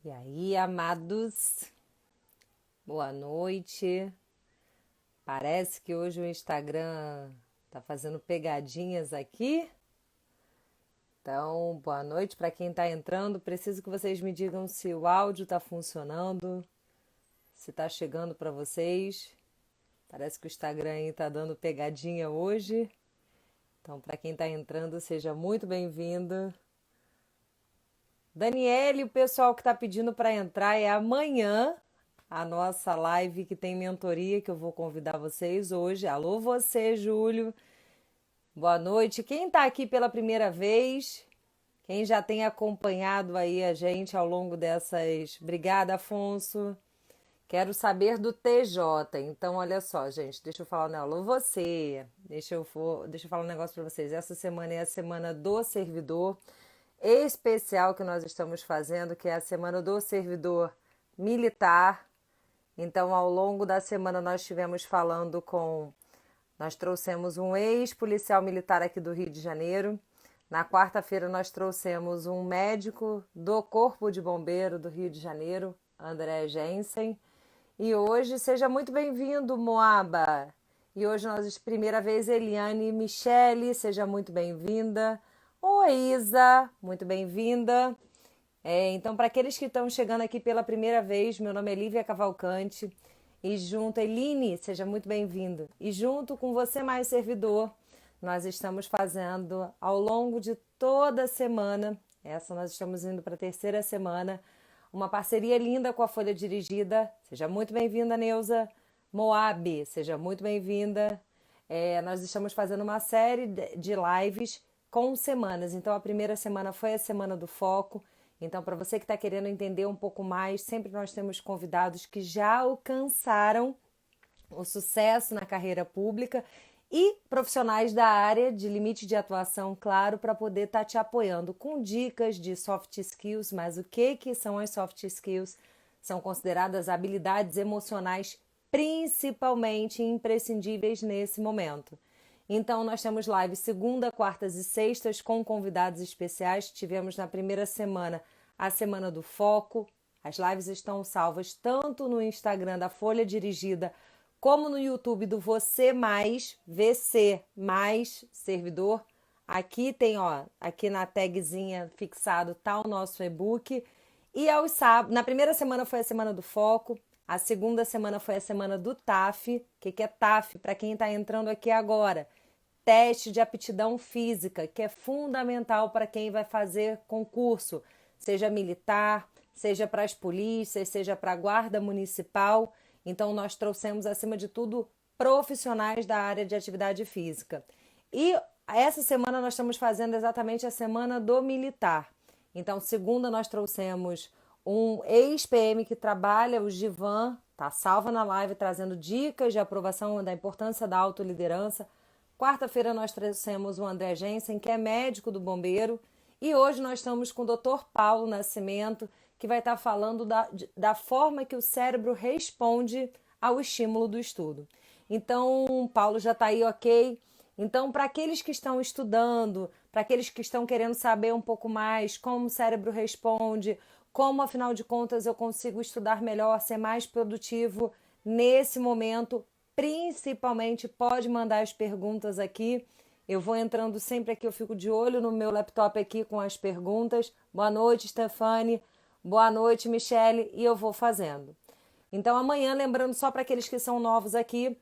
E aí, amados, boa noite. Parece que hoje o Instagram tá fazendo pegadinhas aqui. Então, boa noite para quem tá entrando. Preciso que vocês me digam se o áudio tá funcionando, se tá chegando para vocês. Parece que o Instagram aí tá dando pegadinha hoje. Então, para quem tá entrando, seja muito bem-vindo. Daniele, o pessoal que está pedindo para entrar é amanhã a nossa live que tem mentoria que eu vou convidar vocês hoje. Alô você, Júlio. Boa noite. Quem está aqui pela primeira vez, quem já tem acompanhado aí a gente ao longo dessas... Obrigada, Afonso. Quero saber do TJ. Então, olha só, gente, deixa eu falar, né? Alô você. Deixa eu falar um negócio para vocês. Essa semana é a semana do servidor especial que nós estamos fazendo, que é a Semana do Servidor Militar. Então, ao longo da semana, nós estivemos falando com. Nós trouxemos um ex-policial militar aqui do Rio de Janeiro. Na quarta-feira, nós trouxemos um médico do Corpo de Bombeiro do Rio de Janeiro, André Jensen. E hoje, seja muito bem-vindo, Moaba. E hoje, nós, primeira vez, Eliane Michele, seja muito bem-vinda. Oi, Isa, muito bem-vinda. Então, para aqueles que estão chegando aqui pela primeira vez, meu nome é Lívia Cavalcante e junto, Eline, seja muito bem-vindo. E junto com você mais servidor, nós estamos fazendo ao longo de toda a semana, essa nós estamos indo para a terceira semana, uma parceria linda com a Folha Dirigida. Seja muito bem-vinda, Neuza. Moab, seja muito bem-vinda. Nós estamos fazendo uma série de lives com semanas. Então, a primeira semana foi a Semana do Foco. Então, para você que está querendo entender um pouco mais, sempre nós temos convidados que já alcançaram o sucesso na carreira pública e profissionais da área de limite de atuação, claro, para poder estar te apoiando com dicas de soft skills. Mas o que são as soft skills? São consideradas habilidades emocionais principalmente imprescindíveis nesse momento. Então, nós temos lives segunda, quartas e sextas com convidados especiais. Tivemos na primeira semana a Semana do Foco. As lives estão salvas tanto no Instagram da Folha Dirigida como no YouTube do Você Mais, VC Mais Servidor. Aqui tem, ó, aqui na tagzinha fixado tá o nosso e-book. E aos sábados, na primeira semana foi a Semana do Foco, a segunda semana foi a Semana do TAF. O que é TAF? Para quem está entrando aqui agora, teste de aptidão física, que é fundamental para quem vai fazer concurso, seja militar, seja para as polícias, seja para a guarda municipal. Então, nós trouxemos, acima de tudo, profissionais da área de atividade física. E essa semana nós estamos fazendo exatamente a Semana do Militar. Então, segunda nós trouxemos um ex-PM que trabalha, o Givan, tá salva na live, trazendo dicas de aprovação da importância da autoliderança. Quarta-feira nós trouxemos o André Jensen, que é médico do bombeiro. E hoje nós estamos com o Dr. Paulo Nascimento, que vai estar falando da forma que o cérebro responde ao estímulo do estudo. Então, Paulo já está aí, ok? Então, para aqueles que estão estudando, para aqueles que estão querendo saber um pouco mais como o cérebro responde, como, afinal de contas, eu consigo estudar melhor, ser mais produtivo nesse momento, principalmente pode mandar as perguntas aqui. Eu vou entrando sempre aqui, eu fico de olho no meu laptop aqui com as perguntas. Boa noite, Stefane. Boa noite, Michele. E eu vou fazendo. Então, amanhã, lembrando só para aqueles que são novos aqui,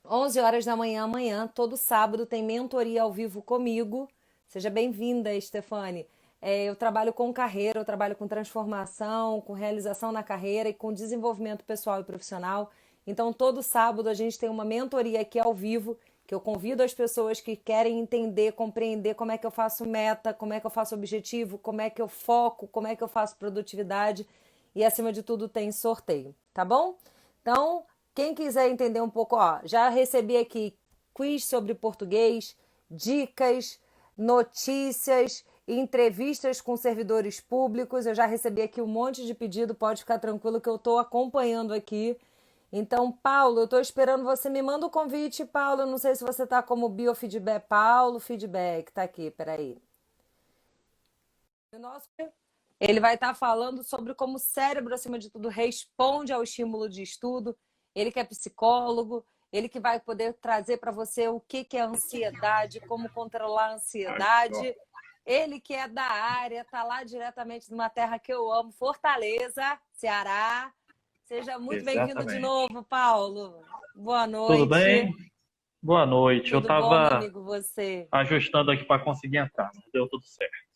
11 horas da manhã, amanhã, todo sábado, tem mentoria ao vivo comigo. Seja bem-vinda, Stefane. Eu trabalho com carreira, eu trabalho com transformação, com realização na carreira e com desenvolvimento pessoal e profissional. Então, todo sábado a gente tem uma mentoria aqui ao vivo, que eu convido as pessoas que querem entender, compreender como é que eu faço meta, como é que eu faço objetivo, como é que eu foco, como é que eu faço produtividade e, acima de tudo, tem sorteio, tá bom? Então, quem quiser entender um pouco, ó, já recebi aqui quiz sobre português, dicas, notícias, entrevistas com servidores públicos. Eu já recebi aqui um monte de pedido, pode ficar tranquilo que eu estou acompanhando aqui. Então, Paulo, eu estou esperando você. Me manda o convite, Paulo. Eu não sei se você está como biofeedback. Paulo, feedback, tá aqui, peraí. O nosso Ele vai estar falando sobre como o cérebro, acima de tudo, responde ao estímulo de estudo. Ele que é psicólogo, ele que vai poder trazer para você o que é ansiedade, como controlar a ansiedade. Ele que é da área, está lá diretamente numa terra que eu amo, Fortaleza, Ceará. Seja muito bem-vindo de Exatamente. novo, Paulo. Boa Tudo noite. bem? Boa noite. Eu Tudo bom, meu estava amigo, você? ajustando aqui para conseguir entrar, mas deu tudo certo.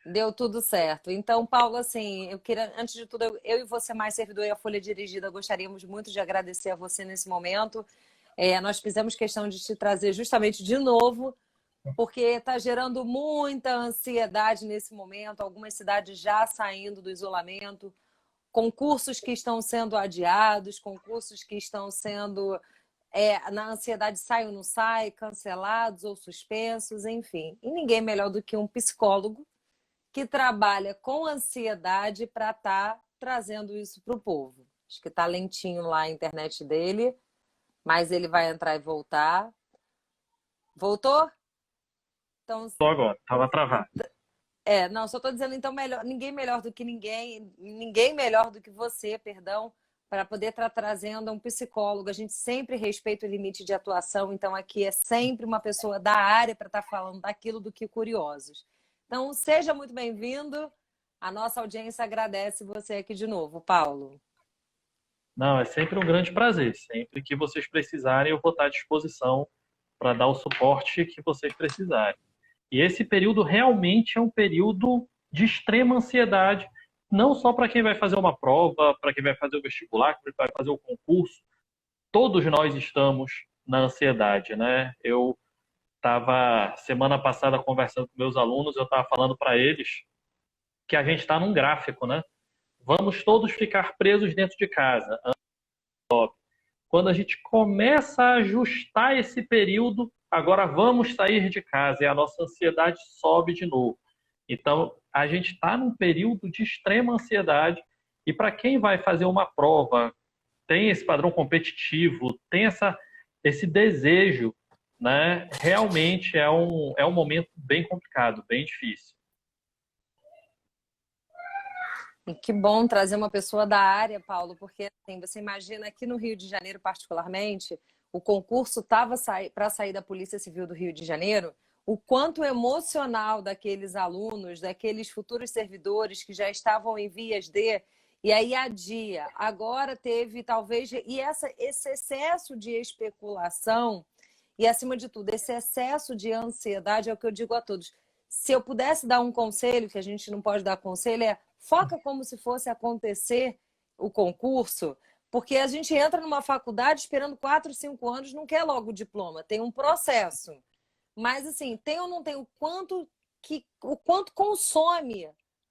Deu tudo certo. Então, Paulo, assim, eu queria, antes de tudo, eu e você, mais servidor e a Folha Dirigida, gostaríamos muito de agradecer a você nesse momento. Nós fizemos questão de te trazer justamente de novo, porque está gerando muita ansiedade nesse momento, algumas cidades já saindo do isolamento, concursos que estão sendo adiados, concursos que estão sendo, na ansiedade sai ou não sai, cancelados ou suspensos, enfim. E ninguém melhor do que um psicólogo que trabalha com ansiedade para estar trazendo isso para o povo. Acho que está lentinho lá a internet dele, mas ele vai entrar e voltar. Voltou? Então, Estou agora, estava travado. não, só estou dizendo, então, ninguém melhor do que ninguém melhor do que você, perdão, para poder estar trazendo um psicólogo. A gente sempre respeita o limite de atuação, então aqui é sempre uma pessoa da área para estar falando daquilo do que curiosos. Então, seja muito bem-vindo. A nossa audiência agradece você aqui de novo, Paulo. Não, é sempre um grande prazer. Sempre que vocês precisarem, eu vou estar à disposição para dar o suporte que vocês precisarem. E esse período realmente é um período de extrema ansiedade, não só para quem vai fazer uma prova, para quem vai fazer o vestibular, para quem vai fazer o concurso. Todos nós estamos na ansiedade, né? Eu estava semana passada conversando com meus alunos, eu estava falando para eles que a gente está num gráfico, né? Vamos todos ficar presos dentro de casa. Quando a gente começa a ajustar esse período, agora vamos sair de casa e a nossa ansiedade sobe de novo. Então, a gente está num período de extrema ansiedade e para quem vai fazer uma prova, tem esse padrão competitivo, tem esse desejo, né? Realmente é um momento bem complicado, bem difícil. E que bom trazer uma pessoa da área, Paulo, porque assim, você imagina aqui no Rio de Janeiro, particularmente, o concurso estava para sair da Polícia Civil do Rio de Janeiro, o quanto emocional daqueles alunos, daqueles futuros servidores que já estavam em vias de, e aí adia. Agora teve talvez, esse excesso de especulação e, acima de tudo, esse excesso de ansiedade é o que eu digo a todos. Se eu pudesse dar um conselho, que a gente não pode dar conselho, foca como se fosse acontecer o concurso, porque a gente entra numa faculdade esperando 4, 5 anos, não quer logo o diploma, tem um processo. Mas, assim, tem ou não tem o quanto consome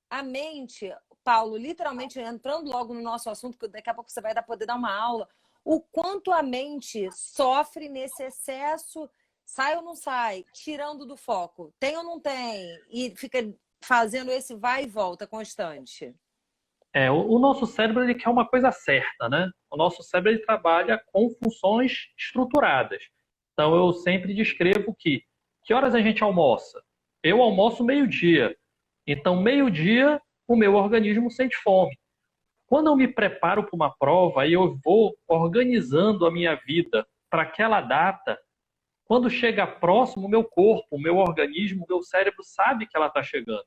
a mente, Paulo, literalmente entrando logo no nosso assunto, que daqui a pouco você vai poder dar uma aula, o quanto a mente sofre nesse excesso, sai ou não sai, tirando do foco, tem ou não tem, e fica fazendo esse vai e volta constante. O nosso cérebro ele quer uma coisa certa, né? O nosso cérebro ele trabalha com funções estruturadas. Então eu sempre descrevo que horas a gente almoça? Eu almoço meio-dia. Então meio-dia o meu organismo sente fome. Quando eu me preparo para uma prova e eu vou organizando a minha vida para aquela data, quando chega próximo, o meu corpo, o meu organismo, o meu cérebro sabe que ela está chegando.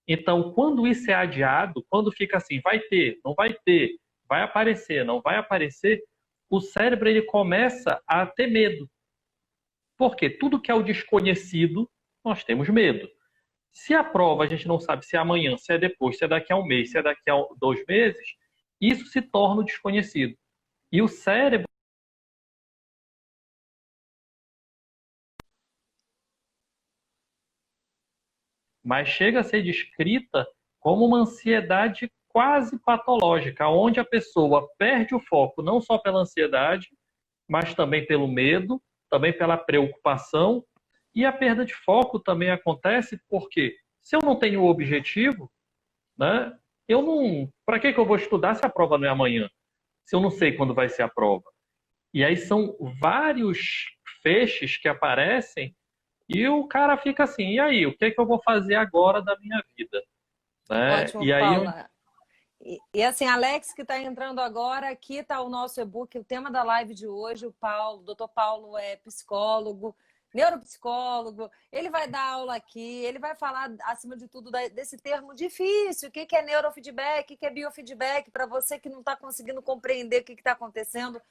Então, quando isso é adiado, quando fica assim, vai ter, vai aparecer, não vai aparecer, o cérebro ele começa a ter medo. Porque tudo que é o desconhecido, nós temos medo. Se a prova a gente não sabe se é amanhã, se é depois, se é daqui a um mês, se é daqui a 2 meses, isso se torna o desconhecido. E o cérebro, mas chega a ser descrita como uma ansiedade quase patológica, onde a pessoa perde o foco não só pela ansiedade, mas também pelo medo, também pela preocupação, e a perda de foco também acontece porque se eu não tenho o objetivo, né, eu não, para que eu vou estudar se a prova não é amanhã? Se eu não sei quando vai ser a prova? E aí são vários feixes que aparecem e o cara fica assim, e aí, o que é que eu vou fazer agora da minha vida? né? Ótimo, E aí, Paula. E assim, Alex, que está entrando agora, aqui está o nosso e-book, o tema da live de hoje, o Paulo, o doutor Paulo é psicólogo, neuropsicólogo, ele vai dar aula aqui, ele vai falar, acima de tudo, desse termo difícil, o que é neurofeedback, o que é biofeedback, para você que não está conseguindo compreender o que está acontecendo.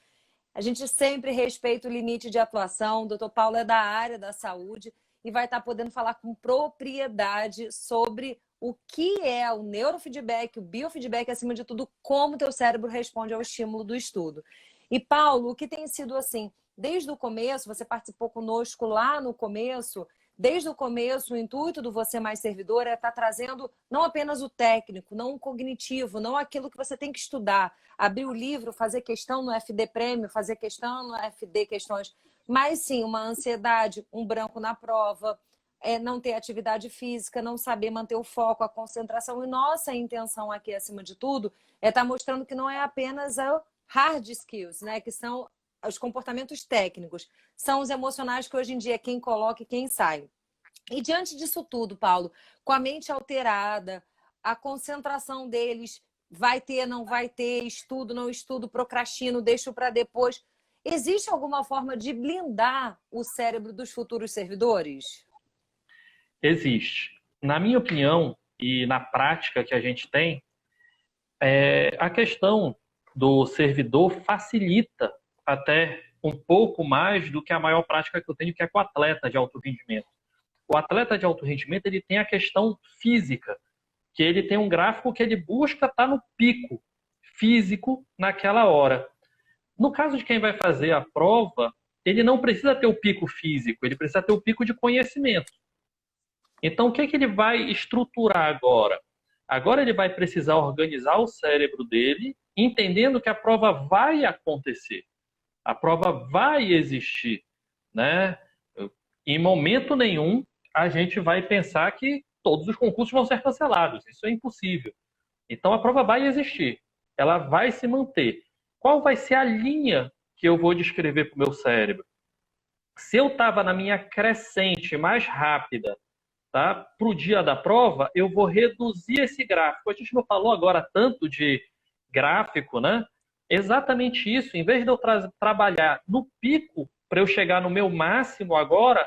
A gente sempre respeita o limite de atuação. O doutor Paulo é da área da saúde e vai estar podendo falar com propriedade sobre o que é o neurofeedback, o biofeedback, acima de tudo, como o teu cérebro responde ao estímulo do estudo. E, Paulo, o que tem sido assim, desde o começo, você participou conosco lá no começo, desde o começo, o intuito do Você Mais Servidor é estar trazendo não apenas o técnico, não o cognitivo, não aquilo que você tem que estudar, abrir o livro, fazer questão no FD Prêmio, fazer questão no FD Questões, mas sim uma ansiedade, um branco na prova, não ter atividade física, não saber manter o foco, a concentração. E nossa intenção aqui, acima de tudo, é estar mostrando que não é apenas a hard skills, né? Que são os comportamentos técnicos, são os emocionais que hoje em dia é quem coloca e quem sai. E diante disso tudo, Paulo, com a mente alterada, a concentração deles vai ter, não vai ter, estudo, não estudo, procrastino, deixo para depois. Existe alguma forma de blindar o cérebro dos futuros servidores? existe. Na minha opinião, e na prática que a gente tem, a questão do servidor facilita até um pouco mais do que a maior prática que eu tenho, que é com o atleta de alto rendimento. O atleta de alto rendimento ele tem a questão física, que ele tem um gráfico que ele busca estar no pico físico naquela hora. No caso de quem vai fazer a prova, ele não precisa ter o pico físico, ele precisa ter o pico de conhecimento. Então, o que ele vai estruturar agora? Agora ele vai precisar organizar o cérebro dele, entendendo que a prova vai acontecer, a prova vai existir, né? Em momento nenhum a gente vai pensar que todos os concursos vão ser cancelados. Isso é impossível. Então a prova vai existir, ela vai se manter. Qual vai ser a linha que eu vou descrever para o meu cérebro? Se eu estava na minha crescente mais rápida, tá, para o dia da prova, eu vou reduzir esse gráfico. A gente não falou agora tanto de gráfico, né? Exatamente isso. Em vez de eu trabalhar no pico para eu chegar no meu máximo agora,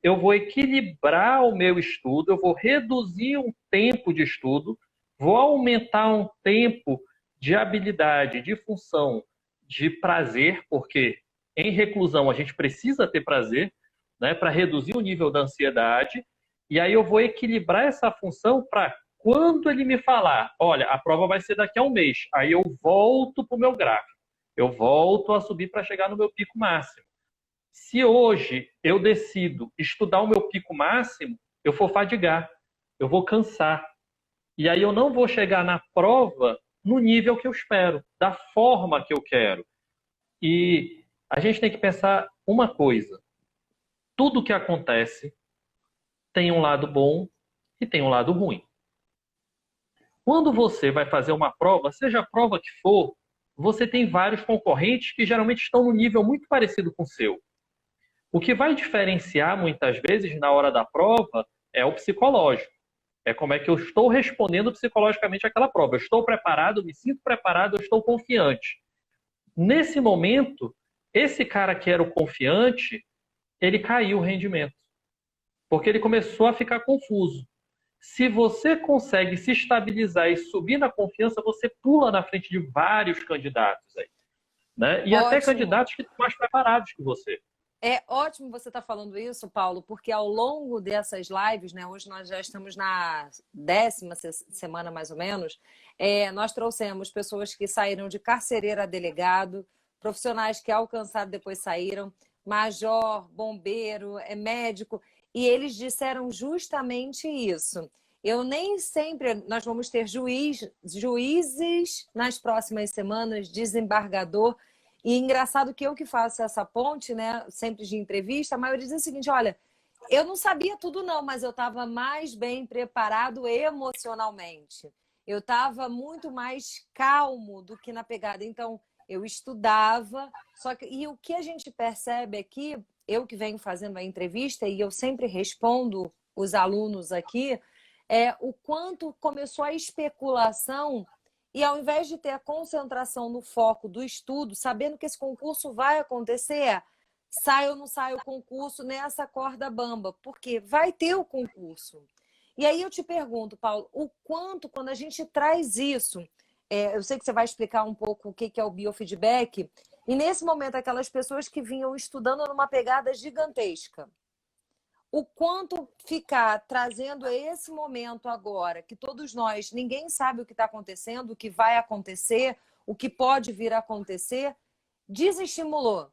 eu vou equilibrar o meu estudo, eu vou reduzir um tempo de estudo, vou aumentar um tempo de habilidade, de função, de prazer, porque em reclusão a gente precisa ter prazer, né, para reduzir o nível da ansiedade, e aí eu vou equilibrar essa função para quando ele me falar, olha, a prova vai ser daqui a um mês, aí eu volto para o meu gráfico, eu volto a subir para chegar no meu pico máximo. Se hoje eu decido estudar o meu pico máximo, eu vou fadigar, eu vou cansar. E aí eu não vou chegar na prova no nível que eu espero, da forma que eu quero. E a gente tem que pensar uma coisa: tudo que acontece tem um lado bom e tem um lado ruim. Quando você vai fazer uma prova, seja a prova que for, você tem vários concorrentes que geralmente estão no nível muito parecido com o seu. O que vai diferenciar muitas vezes na hora da prova é o psicológico. É como é que eu estou respondendo psicologicamente àquela prova. Eu estou preparado, me sinto preparado, eu estou confiante. Nesse momento, esse cara que era o confiante, ele caiu o rendimento, porque ele começou a ficar confuso. Se você consegue se estabilizar e subir na confiança, você pula na frente de vários candidatos aí, né? E até Ótimo. candidatos que estão mais preparados que você. É ótimo você estar falando isso, Paulo, porque ao longo dessas lives, né, hoje nós já estamos na 10ª semana mais ou menos, nós trouxemos pessoas que saíram de carcereiro a delegado, profissionais que alcançaram depois saíram, major, bombeiro, médico, e eles disseram justamente isso. Eu nem sempre, nós vamos ter juízes nas próximas semanas, desembargador. E engraçado que eu que faço essa ponte, né, sempre de entrevista, a maioria diz o seguinte, olha, eu não sabia tudo não, mas eu estava mais bem preparado emocionalmente. Eu estava muito mais calmo do que na pegada. Então, eu estudava, só que e o que a gente percebe aqui, eu que venho fazendo a entrevista e eu sempre respondo os alunos aqui, o quanto começou a especulação e ao invés de ter a concentração no foco do estudo, sabendo que esse concurso vai acontecer, sai ou não sai o concurso nessa corda bamba, porque vai ter o concurso. E aí eu te pergunto, Paulo, o quanto, quando a gente traz isso, eu sei que você vai explicar um pouco o que é o biofeedback, e nesse momento aquelas pessoas que vinham estudando numa pegada gigantesca, o quanto ficar trazendo esse momento agora, que todos nós, ninguém sabe o que está acontecendo, o que vai acontecer, o que pode vir a acontecer, desestimulou,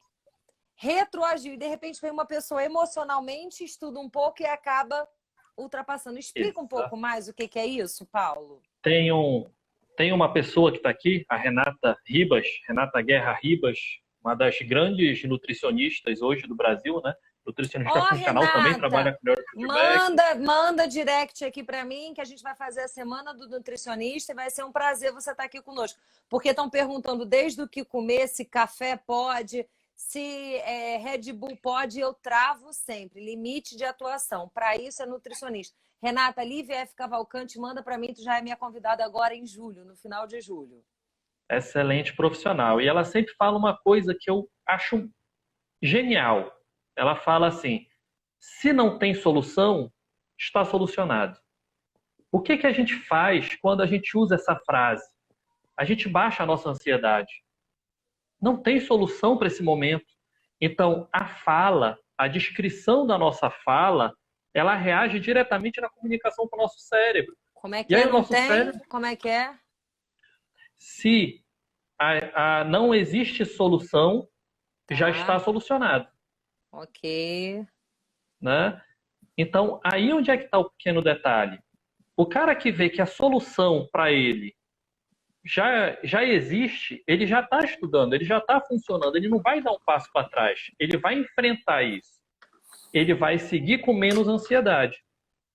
retroagiu, e de repente vem uma pessoa emocionalmente, estuda um pouco e acaba ultrapassando. Explica um pouco mais o que é isso, Paulo. Tem uma pessoa que está aqui, a Renata Ribas, Renata Guerra Ribas, uma das grandes nutricionistas hoje do Brasil, né? Nutricionista funcional, Renata, também trabalha com neurofeedback. manda direct aqui para mim, que a gente vai fazer a semana do nutricionista e vai ser um prazer você estar aqui conosco. Porque estão perguntando desde o que comer, se café pode, se Red Bull pode, eu travo sempre. Limite de atuação. Para isso é nutricionista. Renata, Lívia F. Cavalcante, manda para mim, tu já é minha convidada agora em julho, no final de julho. Excelente profissional. E ela sempre fala uma coisa que eu acho genial. Ela fala assim: se não tem solução, está solucionado. O que a gente faz quando a gente usa essa frase? A gente baixa a nossa ansiedade. Não tem solução para esse momento. Então, a fala, a descrição da nossa fala, ela reage diretamente na comunicação com o nosso cérebro. Como é que é? Não tem? Cérebro, como é que é? Se não existe solução, já está solucionado. Ok. Né? Então, aí onde é que está o pequeno detalhe? O cara que vê que a solução para ele já existe, ele já está estudando, ele já está funcionando, ele não vai dar um passo para trás, ele vai enfrentar isso. Ele vai seguir com menos ansiedade.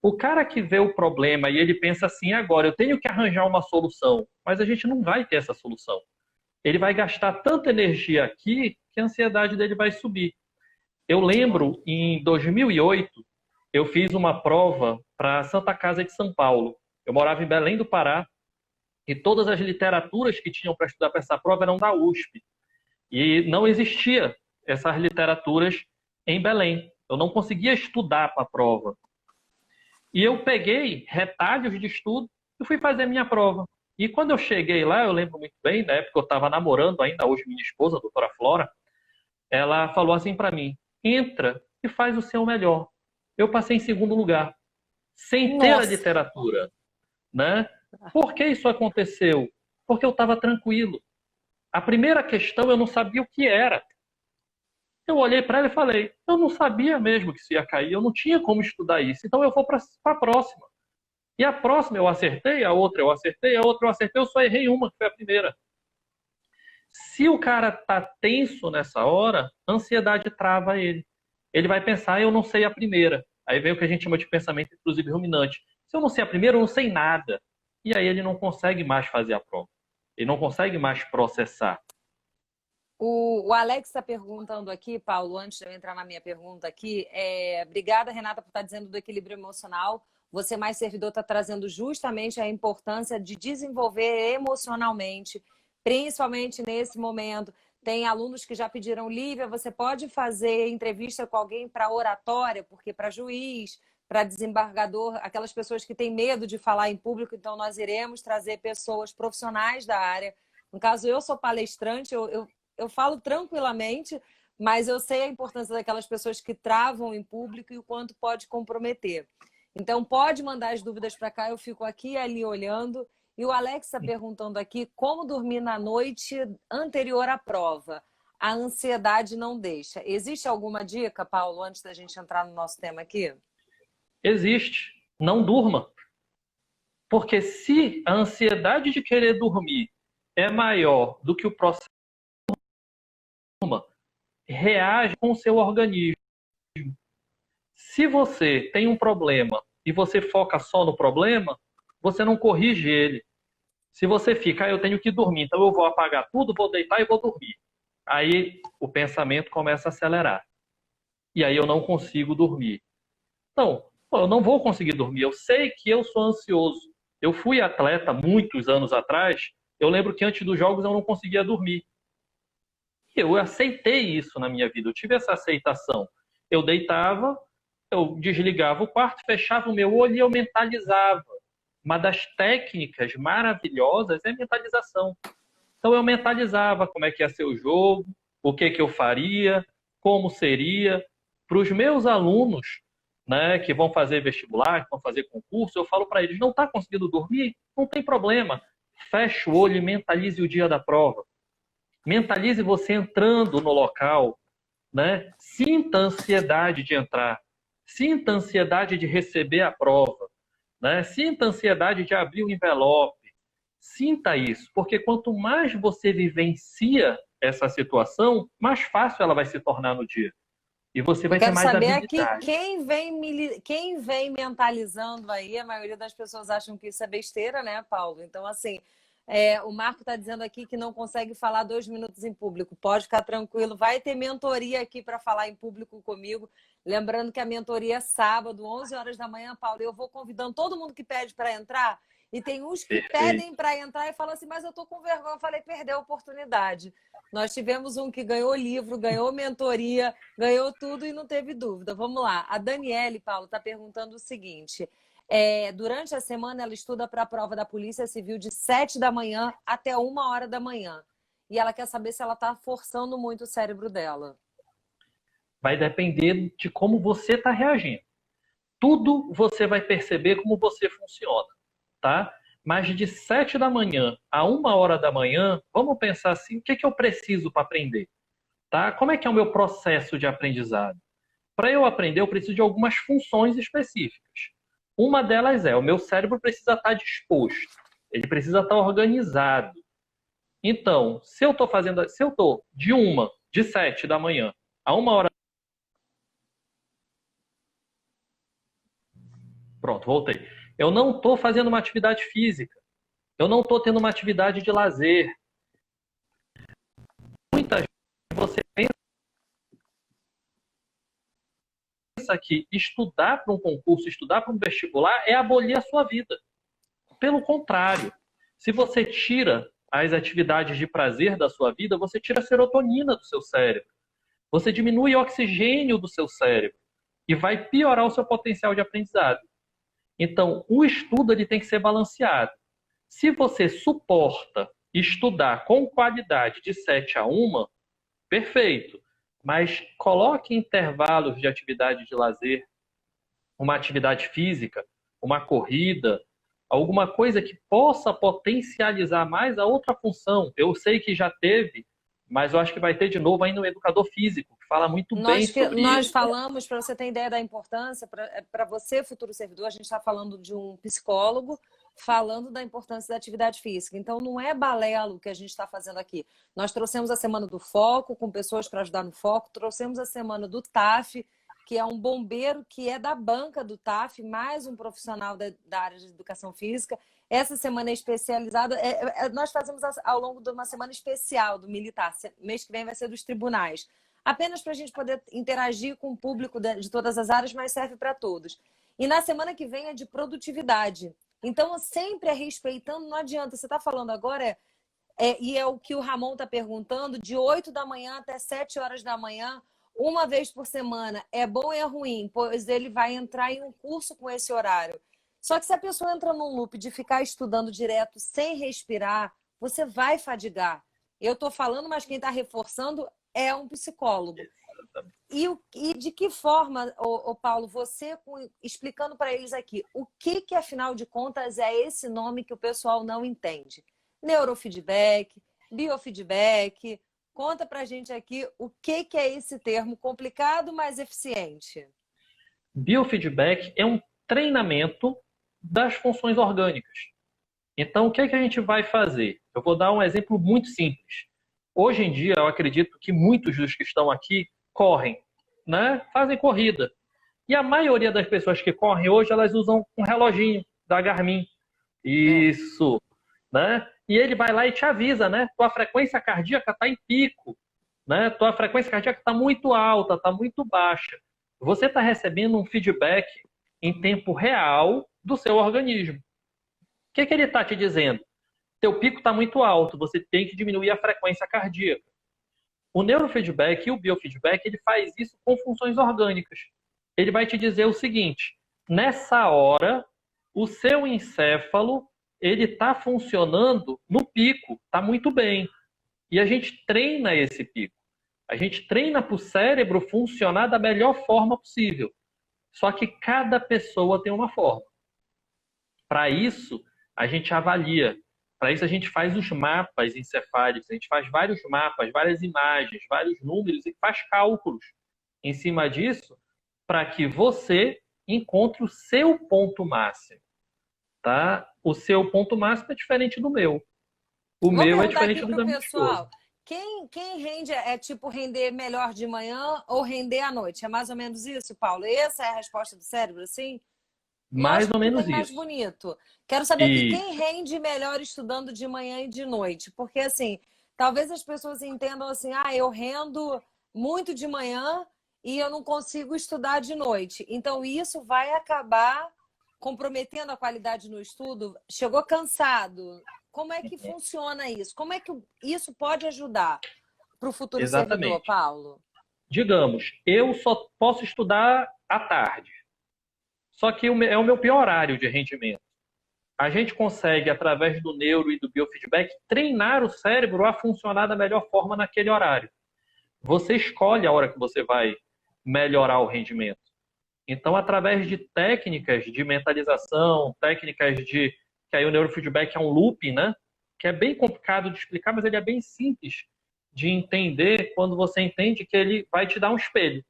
O cara que vê o problema e ele pensa assim: agora eu tenho que arranjar uma solução, mas a gente não vai ter essa solução. Ele vai gastar tanta energia aqui que a ansiedade dele vai subir. Eu lembro, em 2008, eu fiz uma prova para a Santa Casa de São Paulo. Eu morava em Belém do Pará e todas as literaturas que tinham para estudar para essa prova eram da USP. E não existia essas literaturas em Belém. Eu não conseguia estudar para a prova. E eu peguei retalhos de estudo e fui fazer minha prova. E quando eu cheguei lá, eu lembro muito bem, na época eu estava namorando ainda, hoje minha esposa, a doutora Flora, ela falou assim para mim: entra e faz o seu melhor. Eu passei em segundo lugar, sem ter a literatura. Né? Por que isso aconteceu? Porque eu estava tranquilo. A primeira questão eu não sabia o que era. Eu olhei para ela e falei: eu não sabia mesmo que isso ia cair, eu não tinha como estudar isso, então eu vou para a próxima. E a próxima eu acertei, a outra eu acertei, a outra eu acertei, eu só errei uma, que foi a primeira. Se o cara tá tenso nessa hora, a ansiedade trava ele. Ele vai pensar: eu não sei a primeira. Aí vem o que a gente chama de pensamento intrusivo ruminante. Se eu não sei a primeira, eu não sei nada. E aí ele não consegue mais fazer a prova. Ele não consegue mais processar. O Alex está perguntando aqui, Paulo, antes de eu entrar na minha pergunta aqui, obrigada, Renata, por estar dizendo do equilíbrio emocional. Você, mais servidor, está trazendo justamente a importância de desenvolver emocionalmente, principalmente nesse momento. Tem alunos que já pediram: Lívia, você pode fazer entrevista com alguém para oratória, porque para juiz, para desembargador, aquelas pessoas que têm medo de falar em público, então nós iremos trazer pessoas profissionais da área. No caso, eu sou palestrante, eu falo tranquilamente, mas eu sei a importância daquelas pessoas que travam em público e o quanto pode comprometer. Então, pode mandar as dúvidas para cá, eu fico aqui e ali olhando. E o Alex está perguntando aqui como dormir na noite anterior à prova. A ansiedade não deixa. Existe alguma dica, Paulo, antes da gente entrar no nosso tema aqui? Existe. Não durma. Porque se a ansiedade de querer dormir é maior do que o processo, reage com o seu organismo. Se você tem um problema e você foca só no problema, você não corrige ele. Se você fica: eu tenho que dormir, então eu vou apagar tudo, vou deitar e vou dormir. Aí o pensamento começa a acelerar. E aí eu não consigo dormir. Então, Pô, eu não vou conseguir dormir. Eu sei que eu sou ansioso. Eu fui atleta muitos anos atrás. Eu lembro que antes dos jogos eu não conseguia dormir. E eu aceitei isso na minha vida. Eu tive essa aceitação. Eu deitava, eu desligava o quarto, fechava o meu olho e eu mentalizava. Uma das técnicas maravilhosas é a mentalização. Então eu mentalizava como é que ia ser o jogo, o que que eu faria, como seria. Para os meus alunos, né, que vão fazer vestibular, que vão fazer concurso, eu falo para eles, não está conseguindo dormir? Não tem problema. Feche o olho e mentalize o dia da prova. Mentalize você entrando no local, né? Sinta a ansiedade de entrar. Sinta a ansiedade de receber a prova, né? Sinta a ansiedade de abrir o envelope. Sinta isso, porque quanto mais você vivencia essa situação, mais fácil ela vai se tornar no dia. E você Eu vai ter quero mais saber aqui habilidade. quem vem mentalizando aí. A maioria das pessoas acham que isso é besteira, né, Paulo? Então, assim, o Marco está dizendo aqui que não consegue falar 2 minutos em público. Pode ficar tranquilo, vai ter mentoria aqui para falar em público comigo. Lembrando que a mentoria é sábado, 11 horas da manhã, Paulo. Eu vou convidando todo mundo que pede para entrar. E tem uns que Perfeito. pedem para entrar e falam assim, mas eu tô com vergonha. Eu falei, perdeu a oportunidade. Nós tivemos um que ganhou livro, ganhou mentoria, ganhou tudo e não teve dúvida. Vamos lá. A Daniele, Paulo, está perguntando o seguinte: durante a semana ela estuda para a prova da Polícia Civil de 7 da manhã até 1 hora da manhã. E ela quer saber se ela está forçando muito o cérebro dela. Vai depender de como você está reagindo. Tudo você vai perceber como você funciona, tá? Mas de 7 da manhã a 1 hora da manhã, vamos pensar assim, o que é que eu preciso para aprender? Tá? Como é que é o meu processo de aprendizado? Para eu aprender, eu preciso de algumas funções específicas. Uma delas é, o meu cérebro precisa estar disposto, ele precisa estar organizado. Então, se eu estou de 7 da manhã a 1 hora, pronto, voltei. Eu não estou fazendo uma atividade física, eu não estou tendo uma atividade de lazer. Muitas vezes você pensa que estudar para um concurso, estudar para um vestibular é abolir a sua vida. Pelo contrário, se você tira as atividades de prazer da sua vida, você tira a serotonina do seu cérebro. Você diminui o oxigênio do seu cérebro e vai piorar o seu potencial de aprendizado. Então, o estudo ele tem que ser balanceado. Se você suporta estudar com qualidade de 7 a 1, perfeito. Mas coloque intervalos de atividade de lazer, uma atividade física, uma corrida, alguma coisa que possa potencializar mais a outra função. Eu sei que já teve, mas eu acho que vai ter de novo ainda um educador físico, que fala muito bem sobre Nós isso. falamos, para você ter ideia da importância, para você, futuro servidor, a gente está falando de um psicólogo falando da importância da atividade física. Então, não é balelo que a gente está fazendo aqui. Nós trouxemos a Semana do Foco, com pessoas para ajudar no foco, trouxemos a Semana do TAF, que é um bombeiro que é da banca do TAF, mais um profissional da área de educação física. Essa semana é especializada. Nós fazemos ao longo de uma semana especial do militar. Mês que vem vai ser dos tribunais. Apenas para a gente poder interagir com o público de todas as áreas, mas serve para todos. E na semana que vem é de produtividade. Então, sempre respeitando, não adianta. Você está falando agora, e é o que o Ramon está perguntando, de 8 da manhã até 7 horas da manhã, uma vez por semana. É bom ou é ruim? Pois ele vai entrar em um curso com esse horário. Só que se a pessoa entra num loop de ficar estudando direto sem respirar, você vai fadigar. Eu estou falando, mas quem está reforçando é um psicólogo. E de que forma, Paulo, você explicando para eles aqui, o que afinal de contas é esse nome que o pessoal não entende? Neurofeedback, biofeedback. Conta para a gente aqui o que é esse termo complicado, mas eficiente. Biofeedback é um treinamento das funções orgânicas. Então, o que é que a gente vai fazer? Eu vou dar um exemplo muito simples. Hoje em dia, eu acredito que muitos dos que estão aqui correm, né? Fazem corrida. E a maioria das pessoas que correm hoje, elas usam um reloginho da Garmin. Isso, né? E ele vai lá e te avisa, né? Tua frequência cardíaca está em pico, né? Tua frequência cardíaca está muito alta, está muito baixa. Você está recebendo um feedback em tempo real do seu organismo. O que ele está te dizendo? Teu pico está muito alto, você tem que diminuir a frequência cardíaca. O neurofeedback e o biofeedback, ele faz isso com funções orgânicas. Ele vai te dizer o seguinte: nessa hora, o seu encéfalo ele está funcionando no pico, está muito bem. E a gente treina esse pico. A gente treina para o cérebro funcionar da melhor forma possível. Só que cada pessoa tem uma forma. Para isso, a gente avalia. Para isso, a gente faz os mapas encefálicos, a gente faz vários mapas, várias imagens, vários números e faz cálculos em cima disso para que você encontre o seu ponto máximo. Tá? O seu ponto máximo é diferente do meu. O Vou meu é perguntar diferente aqui do para o da minha esposa. pessoal. Quem rende é tipo render melhor de manhã ou render à noite? É mais ou menos isso, Paulo? Essa é a resposta do cérebro, assim? Mais Lógico ou que não menos tem mais isso. bonito. Quero saber aqui quem Isso. rende melhor estudando de manhã e de noite. Porque, assim, talvez as pessoas entendam assim, eu rendo muito de manhã e eu não consigo estudar de noite. Então, isso vai acabar comprometendo a qualidade no estudo. Chegou cansado. Como é que funciona isso? Como é que isso pode ajudar para o futuro servidor, Exatamente. Paulo? Digamos, eu só posso estudar à tarde. Só que é o meu pior horário de rendimento. A gente consegue, através do neuro e do biofeedback, treinar o cérebro a funcionar da melhor forma naquele horário. Você escolhe a hora que você vai melhorar o rendimento. Então, através de técnicas de mentalização, técnicas de... que aí o neurofeedback é um looping, né? Que é bem complicado de explicar, mas ele é bem simples de entender quando você entende que ele vai te dar um espelho.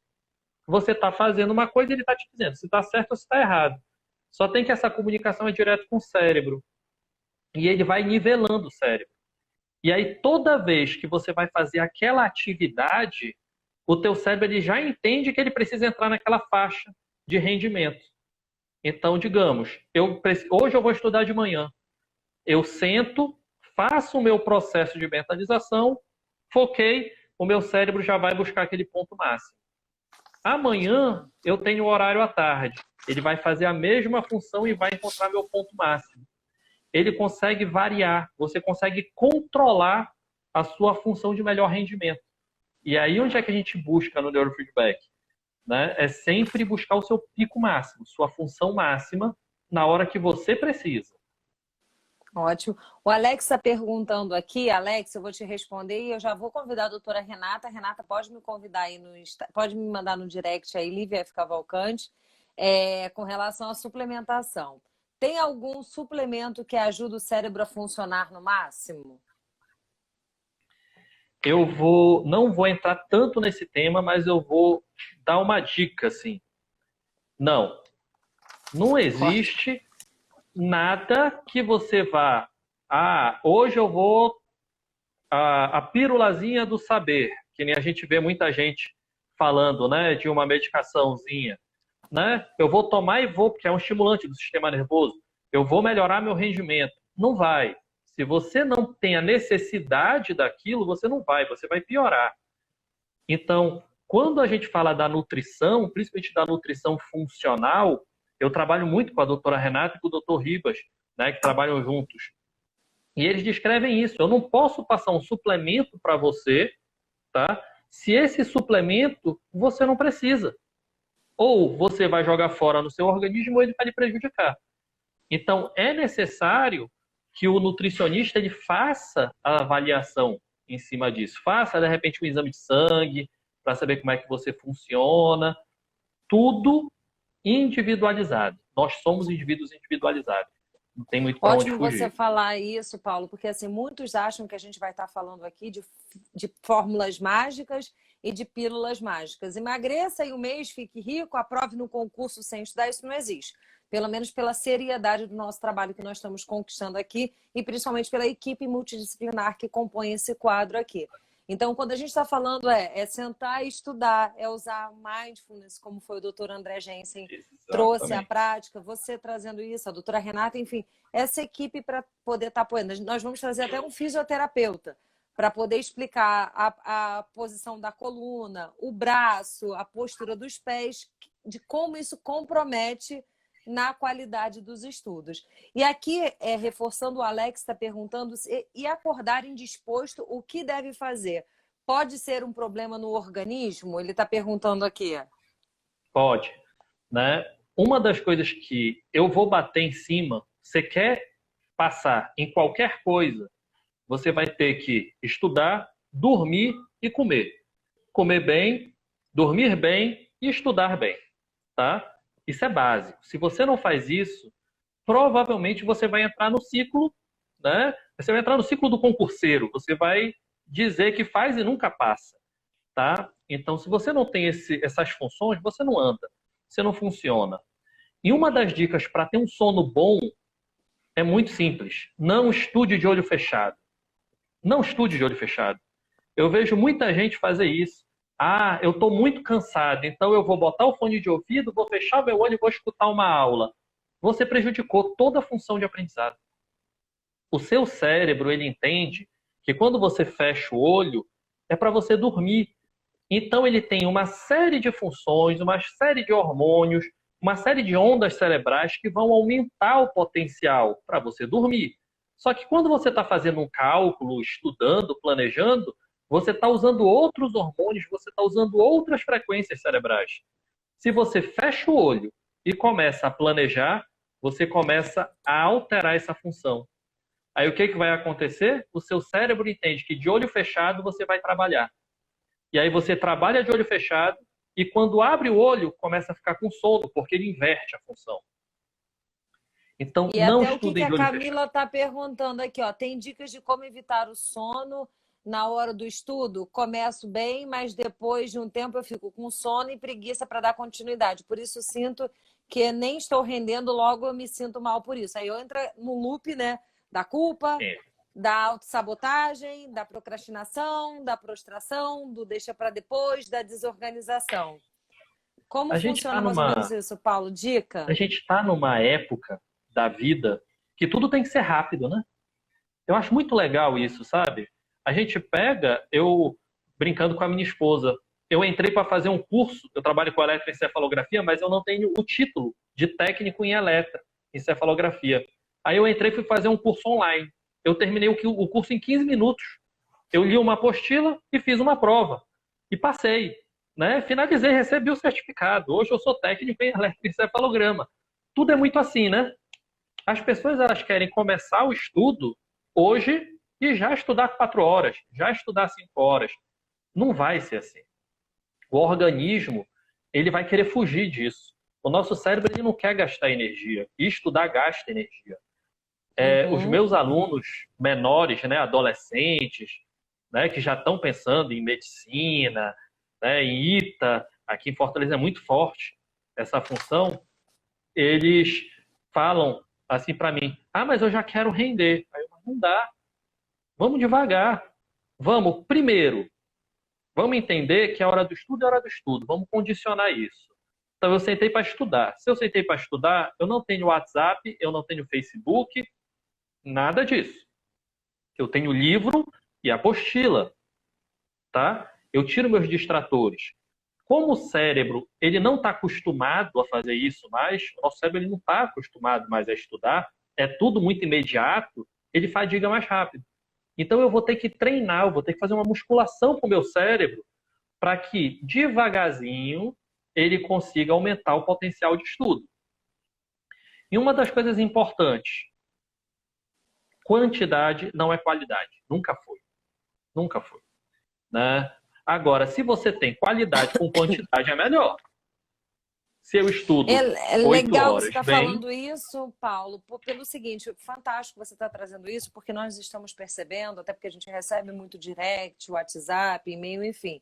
Você está fazendo uma coisa e ele está te dizendo se está certo ou se está errado. Só tem que essa comunicação é direto com o cérebro. E ele vai nivelando o cérebro. E aí, toda vez que você vai fazer aquela atividade, o teu cérebro ele já entende que ele precisa entrar naquela faixa de rendimento. Então, digamos, hoje eu vou estudar de manhã. Eu sento, faço o meu processo de mentalização, foquei, o meu cérebro já vai buscar aquele ponto máximo. Amanhã eu tenho o horário à tarde. Ele vai fazer a mesma função e vai encontrar meu ponto máximo. Ele consegue variar, você consegue controlar a sua função de melhor rendimento. E aí onde é que a gente busca no neurofeedback? Né? É sempre buscar o seu pico máximo, sua função máxima, na hora que você precisa. Ótimo. O Alex está perguntando aqui, Alex, eu vou te responder e eu já vou convidar a doutora Renata. Renata, pode me convidar aí pode me mandar no direct aí, Lívia F. Cavalcante, com relação à suplementação. Tem algum suplemento que ajuda o cérebro a funcionar no máximo? Não vou entrar tanto nesse tema, mas eu vou dar uma dica, assim. Não existe nada que você vá. Hoje eu vou a pílulazinha do saber, que nem a gente vê muita gente falando, né, de uma medicaçãozinha, né? Eu vou tomar e vou, porque é um estimulante do sistema nervoso. Eu vou melhorar meu rendimento. Não vai. Se você não tem a necessidade daquilo, você não vai, você vai piorar. Então, quando a gente fala da nutrição, principalmente da nutrição funcional, eu trabalho muito com a doutora Renata e com o doutor Ribas, né, que trabalham juntos. E eles descrevem isso. Eu não posso passar um suplemento para você, tá? Se esse suplemento você não precisa. Ou você vai jogar fora no seu organismo ou ele vai lhe prejudicar. Então, é necessário que o nutricionista ele faça a avaliação em cima disso. Faça, de repente, um exame de sangue para saber como é que você funciona. Tudo individualizado. Nós somos indivíduos individualizados. Não tem muito para onde Ótimo você fugir. falar isso, Paulo, porque assim, muitos acham que a gente vai estar falando aqui de fórmulas mágicas e de pílulas mágicas. Emagreça e um mês fique rico, aprove no concurso sem estudar, isso não existe. Pelo menos pela seriedade do nosso trabalho que nós estamos conquistando aqui e principalmente pela equipe multidisciplinar que compõe esse quadro aqui. Então, quando a gente está falando é sentar e estudar, é usar mindfulness, como foi o doutor André Jensen trouxe a Exatamente. prática, você trazendo isso, a doutora Renata, enfim, essa equipe para poder estar apoiando. Nós vamos trazer até um fisioterapeuta para poder explicar a posição da coluna, o braço, a postura dos pés, de como isso compromete na qualidade dos estudos. E aqui, reforçando, o Alex está perguntando, e acordar indisposto, o que deve fazer? Pode ser um problema no organismo? Ele está perguntando aqui. Pode, né? Uma das coisas que eu vou bater em cima, você quer passar em qualquer coisa, você vai ter que estudar, dormir e comer. Comer bem, dormir bem e estudar bem, tá? Isso é básico. Se você não faz isso, provavelmente você vai entrar no ciclo, né? Você vai entrar no ciclo do concurseiro. Você vai dizer que faz e nunca passa, tá? Então, se você não tem essas funções, você não anda, você não funciona. E uma das dicas para ter um sono bom é muito simples. Não estude de olho fechado. Não estude de olho fechado. Eu vejo muita gente fazer isso. Ah, eu estou muito cansado, então eu vou botar o fone de ouvido, vou fechar meu olho e vou escutar uma aula. Você prejudicou toda a função de aprendizado. O seu cérebro, ele entende que quando você fecha o olho, é para você dormir. Então ele tem uma série de funções, uma série de hormônios, uma série de ondas cerebrais que vão aumentar o potencial para você dormir. Só que quando você está fazendo um cálculo, estudando, planejando, você está usando outros hormônios, você está usando outras frequências cerebrais. Se você fecha o olho e começa a planejar, você começa a alterar essa função. Aí o que vai acontecer? O seu cérebro entende que de olho fechado você vai trabalhar. E aí você trabalha de olho fechado e quando abre o olho, começa a ficar com sono, porque ele inverte a função. Então, E não até o que estudem a de olho fechado. Camila está perguntando aqui, ó. Tem dicas de como evitar o sono na hora do estudo? Começo bem, mas depois de um tempo eu fico com sono e preguiça para dar continuidade. Por isso sinto que nem estou rendendo, logo eu me sinto mal por isso. Aí eu entro no loop, né, da culpa, É. da autossabotagem, da procrastinação, da prostração, do deixa para depois, da desorganização. Como A gente está funciona mais ou menos isso, Paulo? Dica? a gente tá numa época da vida que tudo tem que ser rápido, né? Eu acho muito legal isso, sabe? A gente pega, eu brincando com a minha esposa, eu entrei para fazer um curso, eu trabalho com eletroencefalografia, mas eu não tenho o título de técnico em eletroencefalografia. Aí eu entrei e fui fazer um curso online. Eu terminei o curso em 15 minutos. Eu li uma apostila e fiz uma prova. E passei, né? Finalizei, recebi o certificado. Hoje eu sou técnico em eletroencefalograma. Tudo é muito assim, né? As pessoas elas querem começar o estudo hoje e já estudar 4 horas, já estudar 5 horas. Não vai ser assim. O organismo ele vai querer fugir disso. O nosso cérebro ele não quer gastar energia. E estudar gasta energia. Os Uhum. meus alunos menores, né, adolescentes, né, que já estão pensando em medicina, né, em ITA, aqui em Fortaleza é muito forte essa função, eles falam assim para mim, mas eu já quero render. Aí eu, não dá, vamos devagar. Vamos entender que a hora do estudo é a hora do estudo, vamos condicionar isso. Então eu sentei para estudar. Se eu sentei para estudar, eu não tenho WhatsApp, eu não tenho Facebook, nada disso. Eu tenho livro e apostila, tá? Eu tiro meus distratores. Como o cérebro ele não está acostumado a fazer isso mais, o nosso cérebro ele não está acostumado mais a estudar, é tudo muito imediato, ele fadiga mais rápido. Então eu vou ter que treinar, eu vou ter que fazer uma musculação com o meu cérebro para que devagarzinho ele consiga aumentar o potencial de estudo. E uma das coisas importantes, quantidade não é qualidade, nunca foi, nunca foi, né? Agora, se você tem qualidade com quantidade, é melhor. Se eu estudo É 8 legal você horas estar bem, falando isso, Paulo, pelo seguinte, fantástico você estar trazendo isso, porque nós estamos percebendo, até porque a gente recebe muito direct, WhatsApp, e-mail, enfim.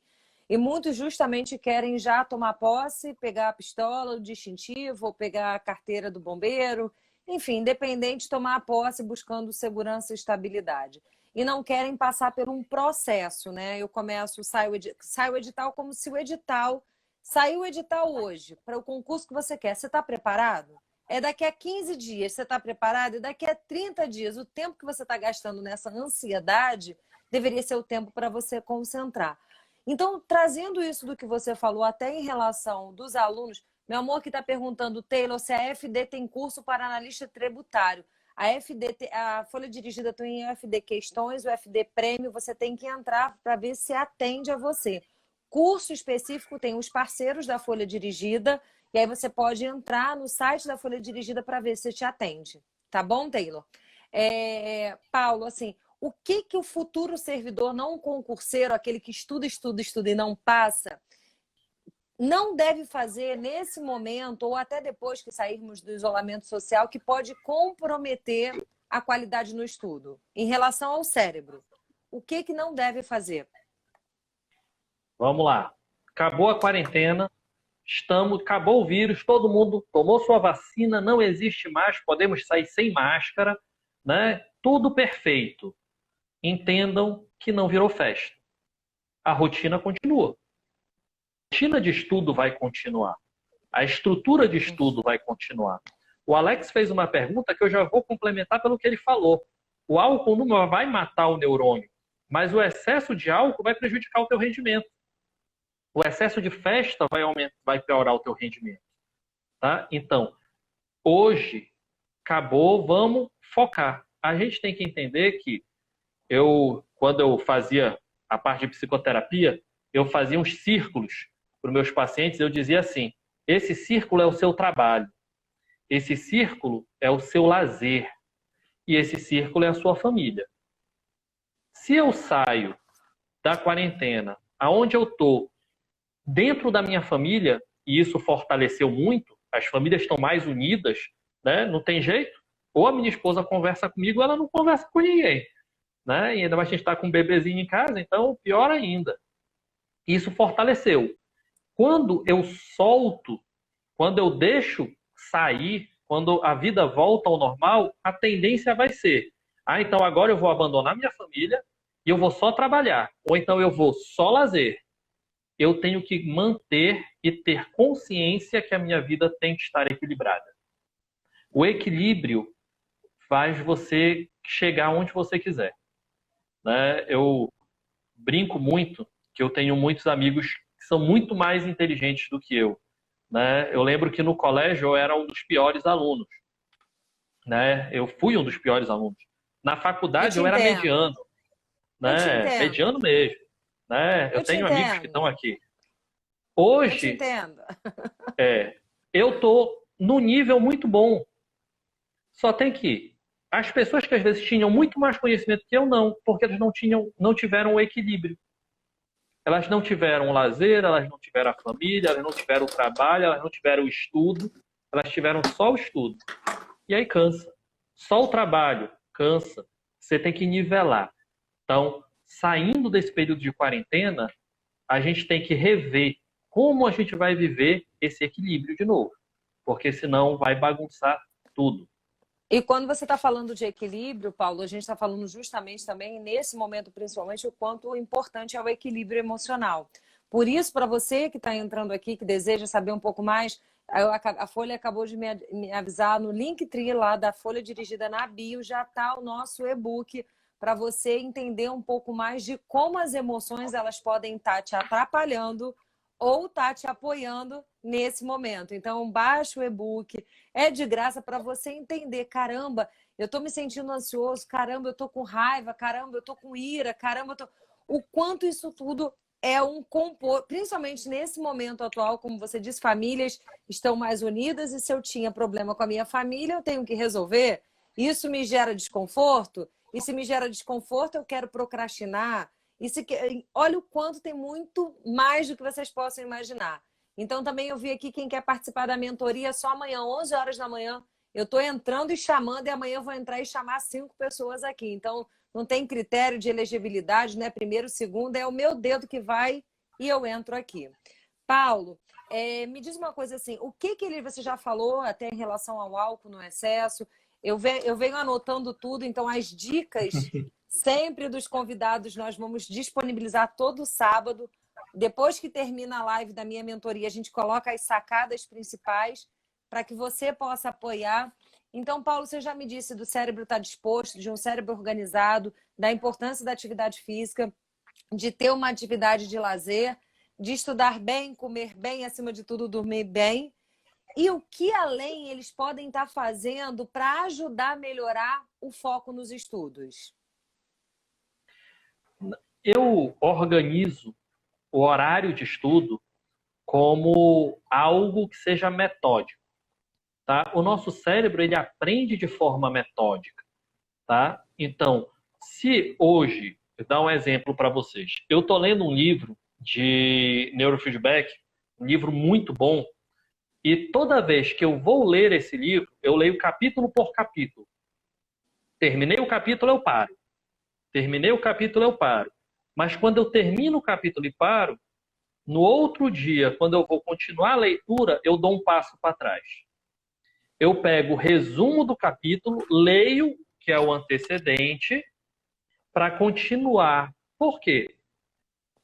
E muitos justamente querem já tomar posse, pegar a pistola, o distintivo, ou pegar a carteira do bombeiro, enfim, independente, tomar a posse buscando segurança e estabilidade. E não querem passar por um processo, né? Eu começo, sai o edital como se o edital. Saiu o edital hoje para o concurso que você quer. Você está preparado? É daqui a 15 dias. Você está preparado? E daqui a 30 dias. O tempo que você está gastando nessa ansiedade deveria ser o tempo para você concentrar. Então, trazendo isso do que você falou, até em relação dos alunos, Meu amor que está perguntando, Taylor, se a FD tem curso para analista tributário. A folha dirigida tem o FD Questões, o FD Prêmio, você tem que entrar para ver se atende a você. Curso específico tem os parceiros da folha dirigida, e aí você pode entrar no site da folha dirigida para ver se te atende. Tá bom, Taylor? Paulo, assim, o que o futuro servidor não concurseiro, aquele que estuda, estuda, estuda e não passa, não deve fazer nesse momento ou até depois que sairmos do isolamento social, que pode comprometer a qualidade no estudo em relação ao cérebro? O que não deve fazer? Vamos lá. Acabou a quarentena, acabou o vírus, todo mundo tomou sua vacina, não existe mais, podemos sair sem máscara, né? Tudo perfeito. Entendam que não virou festa. A rotina continua. A rotina de estudo vai continuar. A estrutura de estudo vai continuar. O Alex fez uma pergunta que eu já vou complementar pelo que ele falou. O álcool não vai matar o neurônio, mas o excesso de álcool vai prejudicar o teu rendimento. O excesso de festa vai piorar o teu rendimento. Tá? Então, hoje, acabou, vamos focar. A gente tem que entender que quando eu fazia a parte de psicoterapia, eu fazia uns círculos para os meus pacientes, eu dizia assim, esse círculo é o seu trabalho, esse círculo é o seu lazer e esse círculo é a sua família. Se eu saio da quarentena, aonde eu estou, dentro da minha família, e isso fortaleceu muito, as famílias estão mais unidas, né? Não tem jeito. Ou a minha esposa conversa comigo, ou ela não conversa com ninguém. Né? E ainda mais a gente está com um bebezinho em casa, então pior ainda. Isso fortaleceu. Quando eu solto, quando eu deixo sair, quando a vida volta ao normal, a tendência vai ser, então agora eu vou abandonar minha família e eu vou só trabalhar. Ou então eu vou só lazer. Eu tenho que manter e ter consciência que a minha vida tem que estar equilibrada. O equilíbrio faz você chegar onde você quiser. Né? Eu brinco muito que eu tenho muitos amigos que são muito mais inteligentes do que eu. Né? Eu lembro que no colégio eu era um dos piores alunos. Né? Eu fui um dos piores alunos. Na faculdade eu era mediano. Né? Mediano mesmo. Né? Eu tenho amigos que estão aqui. Hoje, eu te entendo. Eu estou no nível muito bom. Só tem que as pessoas que às vezes tinham muito mais conhecimento que eu, não, porque elas não tiveram o equilíbrio. Elas não tiveram o lazer, elas não tiveram a família, elas não tiveram o trabalho, elas não tiveram o estudo, elas tiveram só o estudo. E aí cansa. Só o trabalho cansa. Você tem que nivelar. Então, saindo desse período de quarentena, a gente tem que rever como a gente vai viver esse equilíbrio de novo. Porque senão vai bagunçar tudo. E quando você está falando de equilíbrio, Paulo, a gente está falando justamente também, nesse momento principalmente, o quanto importante é o equilíbrio emocional. Por isso, para você que está entrando aqui, que deseja saber um pouco mais, a Folha acabou de me avisar no Linktree lá da Folha Dirigida na bio, já está o nosso e-book para você entender um pouco mais de como as emoções elas podem estar te atrapalhando ou tá te apoiando nesse momento. Então, baixa o e-book, é de graça para você entender, caramba, eu tô me sentindo ansioso, caramba, eu tô com raiva, caramba, eu tô com ira, caramba, o quanto isso tudo é principalmente nesse momento atual, como você disse, famílias estão mais unidas e se eu tinha problema com a minha família, eu tenho que resolver. Isso me gera desconforto, e se me gera desconforto, eu quero procrastinar. Olha o quanto tem muito mais do que vocês possam imaginar. Então, também eu vi aqui quem quer participar da mentoria só amanhã, 11 horas da manhã. Eu estou entrando e chamando, e amanhã eu vou entrar e chamar 5 pessoas aqui. Então, não tem critério de elegibilidade, né? Primeiro, segundo, é o meu dedo que vai e eu entro aqui. Paulo, me diz uma coisa assim, o que você já falou até em relação ao álcool no excesso? Eu venho anotando tudo, então as dicas sempre dos convidados nós vamos disponibilizar todo sábado. Depois que termina a live da minha mentoria, a gente coloca as sacadas principais para que você possa apoiar. Então, Paulo, você já me disse do cérebro estar disposto, de um cérebro organizado, da importância da atividade física, de ter uma atividade de lazer, de estudar bem, comer bem, acima de tudo, dormir bem. E o que além eles podem estar fazendo para ajudar a melhorar o foco nos estudos? Eu organizo o horário de estudo como algo que seja metódico, tá? O nosso cérebro, ele aprende de forma metódica, tá? Então, se hoje, vou dar um exemplo para vocês. Eu estou lendo um livro de neurofeedback, um livro muito bom, e toda vez que eu vou ler esse livro, eu leio capítulo por capítulo. Terminei o capítulo, eu paro. Terminei o capítulo, eu paro. Mas quando eu termino o capítulo e paro, no outro dia, quando eu vou continuar a leitura, eu dou um passo para trás. Eu pego o resumo do capítulo, leio, que é o antecedente, para continuar. Por quê?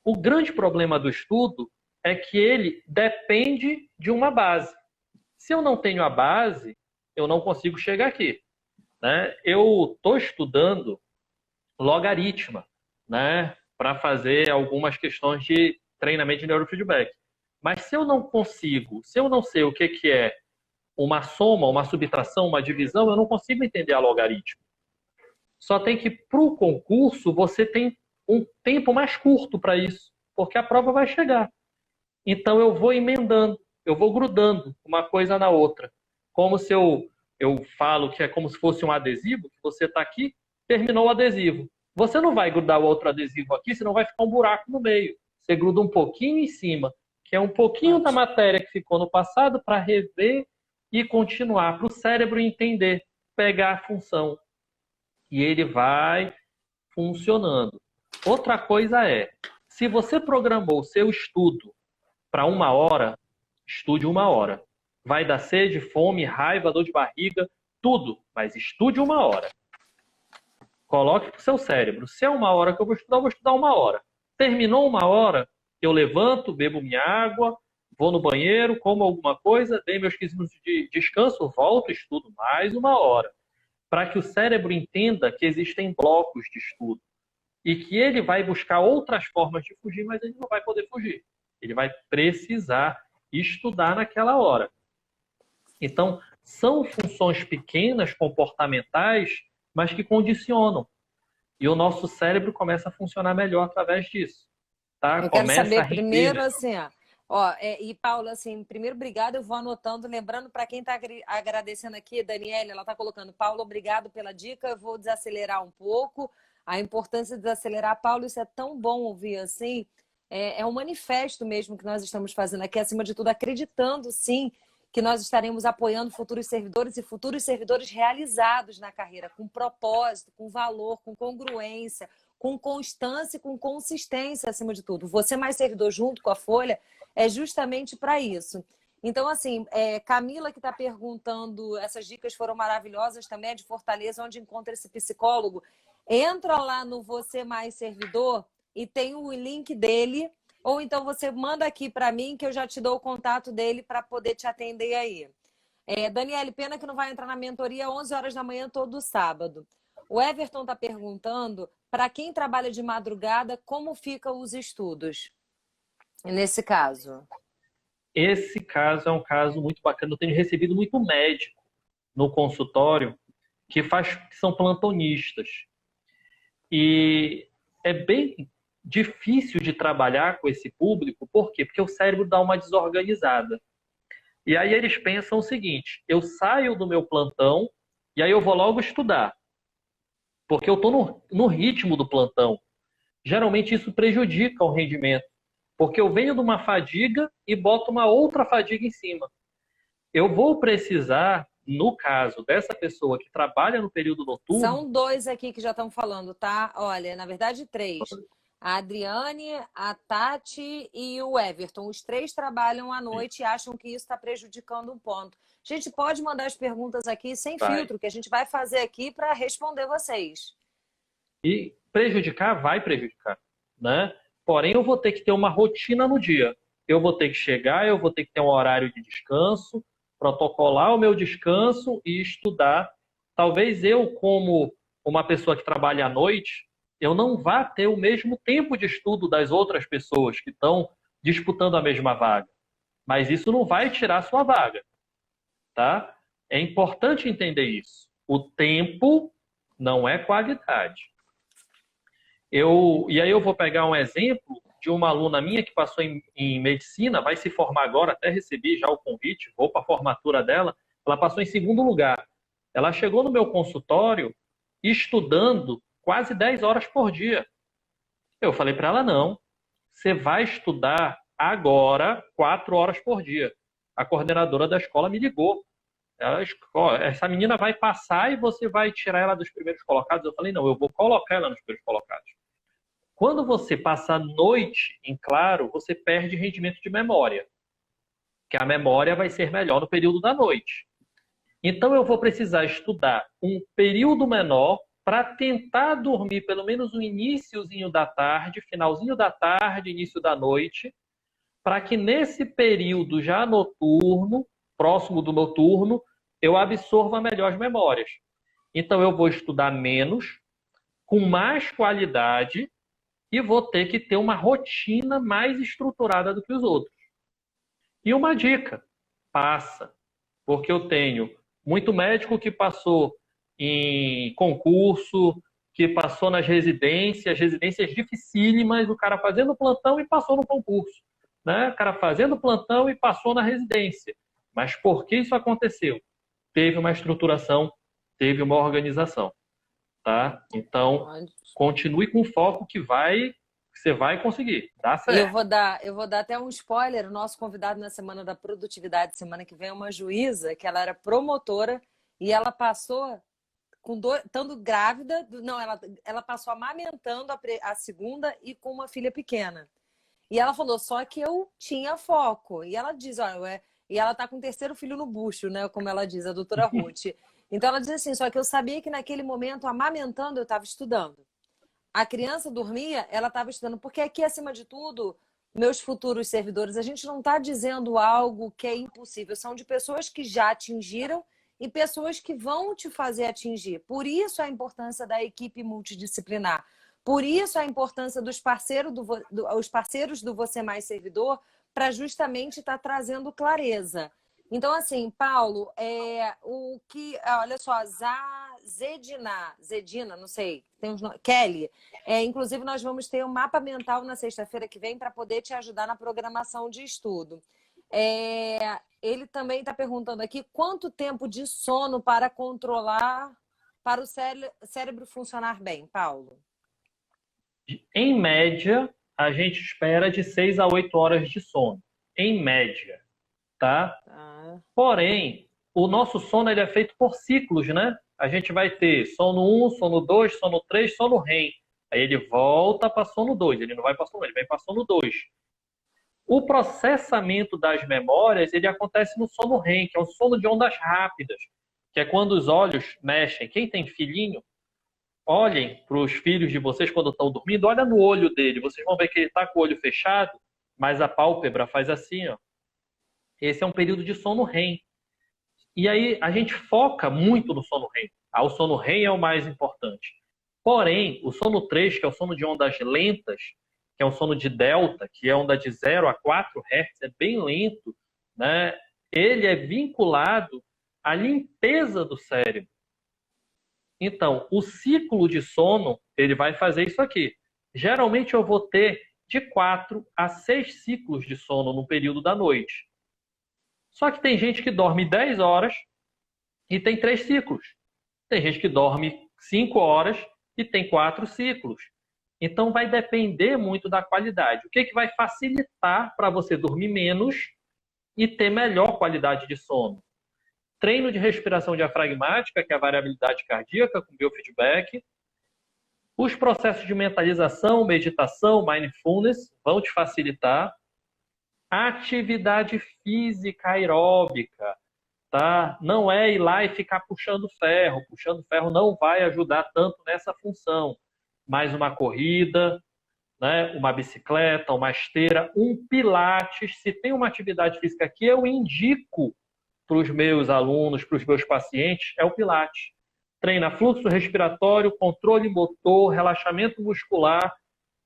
O grande problema do estudo é que ele depende de uma base. Se eu não tenho a base, eu não consigo chegar aqui, né? Eu estou estudando logaritma, né, para fazer algumas questões de treinamento de neurofeedback. Mas se eu não consigo, se eu não sei o que é uma soma, uma subtração, uma divisão, eu não consigo entender a logaritmo. Só tem que, para o concurso, você tem um tempo mais curto para isso, porque a prova vai chegar. Então eu vou emendando, eu vou grudando uma coisa na outra. Como se eu falo que é como se fosse um adesivo, que você está aqui, terminou o adesivo. Você não vai grudar o outro adesivo aqui, senão vai ficar um buraco no meio. Você gruda um pouquinho em cima, que é um pouquinho da matéria que ficou no passado, para rever e continuar, para o cérebro entender, pegar a função. E ele vai funcionando. Outra coisa é, se você programou o seu estudo para 1 hora, estude 1 hora. Vai dar sede, fome, raiva, dor de barriga, tudo, mas estude 1 hora. Coloque para o seu cérebro. Se é 1 hora que eu vou estudar 1 hora. Terminou 1 hora, eu levanto, bebo minha água, vou no banheiro, como alguma coisa, dei meus 15 minutos de descanso, volto, estudo mais 1 hora. Para que o cérebro entenda que existem blocos de estudo e que ele vai buscar outras formas de fugir, mas ele não vai poder fugir. Ele vai precisar estudar naquela hora. Então, são funções pequenas, comportamentais, mas que condicionam. E o nosso cérebro começa a funcionar melhor através disso. Tá? Eu quero Começa a saber render. primeiro, assim, ó, e Paula, assim, primeiro, obrigado, eu vou anotando, lembrando para quem está agradecendo aqui, Daniela, ela está colocando, Paula, obrigado pela dica, eu vou desacelerar um pouco, a importância de desacelerar, Paulo, isso é tão bom ouvir assim, é um manifesto mesmo que nós estamos fazendo aqui, acima de tudo, acreditando, sim, que nós estaremos apoiando futuros servidores e futuros servidores realizados na carreira, com propósito, com valor, com congruência, com constância e com consistência, acima de tudo. Você mais servidor junto com a Folha é justamente para isso. Então, assim, Camila que está perguntando, essas dicas foram maravilhosas também, é de Fortaleza, onde encontra esse psicólogo. Entra lá no Você Mais Servidor e tem o link dele, ou então você manda aqui para mim que eu já te dou o contato dele para poder te atender aí. Daniele, pena que não vai entrar na mentoria 11 horas da manhã todo sábado. O Everton está perguntando, para quem trabalha de madrugada, como ficam os estudos nesse caso? Esse caso é um caso muito bacana. Eu tenho recebido muito médico no consultório que são plantonistas. E é bem difícil de trabalhar com esse público. Por quê? Porque o cérebro dá uma desorganizada. E aí eles pensam o seguinte, eu saio do meu plantão e aí eu vou logo estudar. Porque eu estou no ritmo do plantão. Geralmente isso prejudica o rendimento. Porque eu venho de uma fadiga e boto uma outra fadiga em cima. Eu vou precisar, no caso dessa pessoa que trabalha no período noturno... São 2 aqui que já estão falando, tá? Olha, na verdade 3. A Adriane, a Tati e o Everton. Os 3 trabalham à noite e acham que isso está prejudicando um ponto. A gente pode mandar as perguntas aqui sem filtro, que a gente vai fazer aqui para responder vocês. E prejudicar vai prejudicar, né? Porém, eu vou ter que ter uma rotina no dia. Eu vou ter que chegar, eu vou ter que ter um horário de descanso, protocolar o meu descanso e estudar. Talvez eu, como uma pessoa que trabalha à noite, eu não vá ter o mesmo tempo de estudo das outras pessoas que estão disputando a mesma vaga. Mas isso não vai tirar a sua vaga. tá? É importante entender isso. O tempo não é qualidade. E aí eu vou pegar um exemplo de uma aluna minha que passou em medicina, vai se formar agora, até recebi já o convite, vou para a formatura dela, ela passou em segundo lugar. Ela chegou no meu consultório estudando quase 10 horas por dia. Eu falei para ela, não, você vai estudar agora 4 horas por dia. A coordenadora da escola me ligou. Essa menina vai passar e você vai tirar ela dos primeiros colocados. Eu falei, não, eu vou colocar ela nos primeiros colocados. Quando você passa a noite em claro, você perde rendimento de memória, que a memória vai ser melhor no período da noite. Então eu vou precisar estudar um período menor para tentar dormir pelo menos o iniciozinho da tarde, finalzinho da tarde, início da noite, para que nesse período já noturno, próximo do noturno, eu absorva melhor as memórias. Então eu vou estudar menos, com mais qualidade, e vou ter que ter uma rotina mais estruturada do que os outros. E uma dica, passa, porque eu tenho muito médico que passou em concurso, que passou nas residências dificílimas, o cara fazendo plantão e passou no concurso, né? O cara fazendo plantão e passou na residência. Mas por que isso aconteceu? Teve uma estruturação, teve uma organização, tá? Então, continue com foco que você vai conseguir. Dá certo. Eu vou dar até um spoiler. O nosso convidado na Semana da Produtividade, semana que vem, é uma juíza que ela era promotora e ela passou estando grávida, não, ela passou amamentando a segunda e com uma filha pequena. E ela falou, só que eu tinha foco. E ela diz, olha, e ela tá com o terceiro filho no bucho, né? Como ela diz, a doutora Ruth. Então ela diz assim, só que eu sabia que naquele momento, amamentando, eu estava estudando. A criança dormia, ela estava estudando. Porque aqui, acima de tudo, meus futuros servidores, a gente não está dizendo algo que é impossível. São de pessoas que já atingiram e pessoas que vão te fazer atingir. Por isso a importância da equipe multidisciplinar. Por isso a importância dos os parceiros do Você Mais Servidor para justamente estar trazendo clareza. Então, assim, Paulo, olha só, Zedina, não sei, tem uns nomes, Kelly. Inclusive, nós vamos ter um mapa mental na sexta-feira que vem para poder te ajudar na programação de estudo. Ele também está perguntando aqui quanto tempo de sono para controlar, para o cérebro funcionar bem, Paulo? Em média, a gente espera de 6 a 8 horas de sono. Em média, tá? Porém, o nosso sono ele é feito por ciclos, né? A gente vai ter sono 1, sono 2, sono 3, sono REM. Aí ele volta para sono 2, ele não vai para sono 1, ele vai para sono 2. O processamento das memórias, ele acontece no sono REM, que é um sono de ondas rápidas, que é quando os olhos mexem. Quem tem filhinho, olhem para os filhos de vocês quando estão dormindo, olha no olho dele, vocês vão ver que ele está com o olho fechado, mas a pálpebra faz assim, ó. Esse é um período de sono REM. E aí a gente foca muito no sono REM. O sono REM é o mais importante. Porém, o sono 3, que é o sono de ondas lentas, que é um sono de delta, que é onda de 0 a 4 Hz, é bem lento, né? Ele é vinculado à limpeza do cérebro. Então, o ciclo de sono, ele vai fazer isso aqui. Geralmente eu vou ter de 4 a 6 ciclos de sono no período da noite. Só que tem gente que dorme 10 horas e tem 3 ciclos. Tem gente que dorme 5 horas e tem 4 ciclos. Então vai depender muito da qualidade. O que vai facilitar para você dormir menos e ter melhor qualidade de sono? Treino de respiração diafragmática, que é a variabilidade cardíaca com biofeedback. Os processos de mentalização, meditação, mindfulness vão te facilitar. Atividade física aeróbica, tá? Não é ir lá e ficar puxando ferro. Puxando ferro não vai ajudar tanto nessa função. Mais uma corrida, né? Uma bicicleta, uma esteira, um pilates. Se tem uma atividade física que eu indico para os meus alunos, para os meus pacientes, é o pilates. Treina fluxo respiratório, controle motor, relaxamento muscular.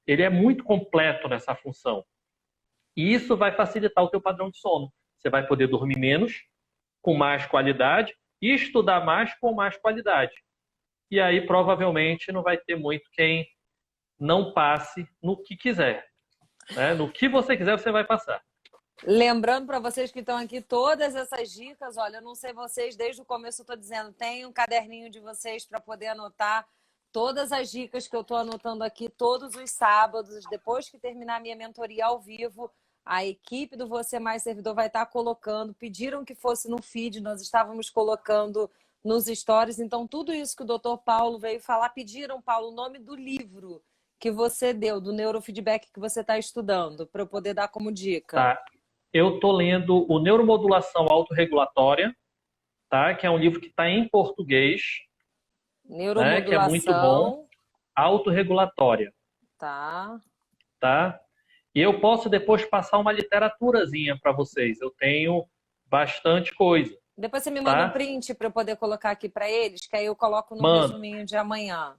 Ele é muito completo nessa função. E isso vai facilitar o teu padrão de sono. Você vai poder dormir menos, com mais qualidade e estudar mais com mais qualidade. E aí, provavelmente, não vai ter muito quem não passe no que quiser. Né? No que você quiser, você vai passar. Lembrando para vocês que estão aqui todas essas dicas, olha, eu não sei vocês, desde o começo eu estou dizendo, tem um caderninho de vocês para poder anotar todas as dicas que eu estou anotando aqui todos os sábados, depois que terminar a minha mentoria ao vivo, a equipe do Você Mais Servidor vai estar colocando, pediram que fosse no feed, nós estávamos colocando nos stories, então tudo isso que o Dr. Paulo veio falar, pediram, Paulo, o nome do livro que você deu, do neurofeedback que você está estudando, para eu poder dar como dica. Tá. Eu estou lendo o Neuromodulação Autorregulatória, tá? Que é um livro que está em português, né? Que é muito bom. Autorregulatória. Tá. Tá? E eu posso depois passar uma literaturazinha para vocês. Eu tenho bastante coisa. Depois você me manda um print para eu poder colocar aqui para eles, que aí eu coloco no resuminho de amanhã.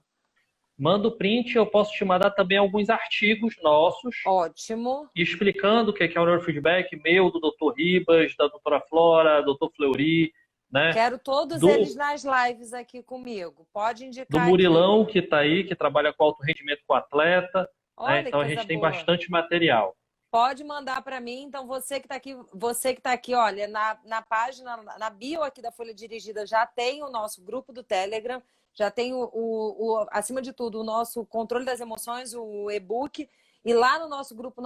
Manda o print, eu posso te mandar também alguns artigos nossos. Ótimo. Explicando o que é o neurofeedback meu, do Dr. Ribas, da doutora Flora, do Dr. Fleury, né? Quero todos eles nas lives aqui comigo. Pode indicar. Do Murilão, aqui, que está aí, que trabalha com alto rendimento com atleta. Olha, né? Então a gente tem bastante material. Pode mandar para mim. Então você que está aqui, olha, na página, na bio aqui da Folha Dirigida já tem o nosso grupo do Telegram, já tem acima de tudo, o nosso controle das emoções, o e-book. E lá no nosso grupo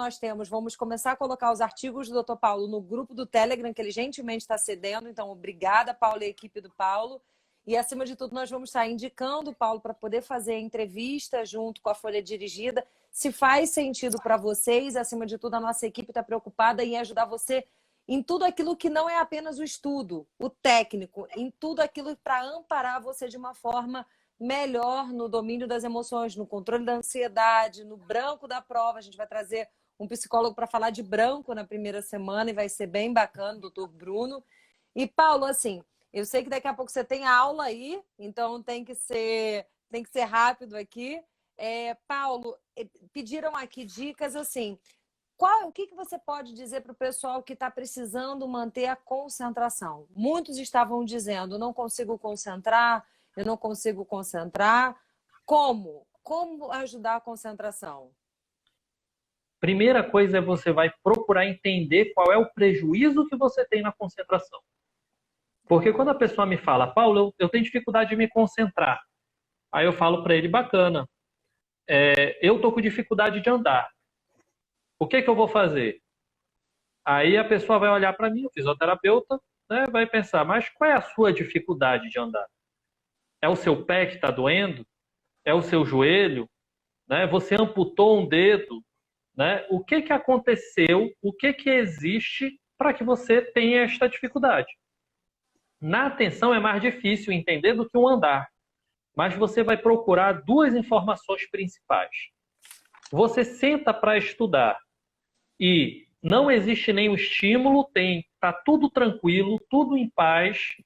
vamos começar a colocar os artigos do Dr. Paulo no grupo do Telegram, que ele gentilmente está cedendo. Então, obrigada, Paulo e a equipe do Paulo. E, acima de tudo, nós vamos estar indicando o Paulo para poder fazer a entrevista junto com a Folha Dirigida. Se faz sentido para vocês, acima de tudo, a nossa equipe está preocupada em ajudar você em tudo aquilo que não é apenas o estudo, o técnico, em tudo aquilo para amparar você de uma forma melhor no domínio das emoções, no controle da ansiedade, no branco da prova. A gente vai trazer um psicólogo para falar de branco na primeira semana e vai ser bem bacana, o doutor Bruno. E, Paulo, assim, eu sei que daqui a pouco você tem aula aí, então tem que ser rápido aqui. Paulo, pediram aqui dicas assim. O que você pode dizer para o pessoal que está precisando manter a concentração? Muitos estavam dizendo, não consigo concentrar, eu não consigo concentrar. Como? Como ajudar a concentração? Primeira coisa é você vai procurar entender qual é o prejuízo que você tem na concentração. Porque quando a pessoa me fala, Paulo, eu tenho dificuldade de me concentrar. Aí eu falo para ele, bacana, eu estou com dificuldade de andar. O que eu vou fazer? Aí a pessoa vai olhar para mim, o fisioterapeuta, né, vai pensar, mas qual é a sua dificuldade de andar? É o seu pé que está doendo? É o seu joelho? Né? Você amputou um dedo? Né? O que aconteceu? O que existe para que você tenha esta dificuldade? Na atenção é mais difícil entender do que um andar, mas você vai procurar duas informações principais. Você senta para estudar e não existe nenhum estímulo, está tudo tranquilo, tudo em paz,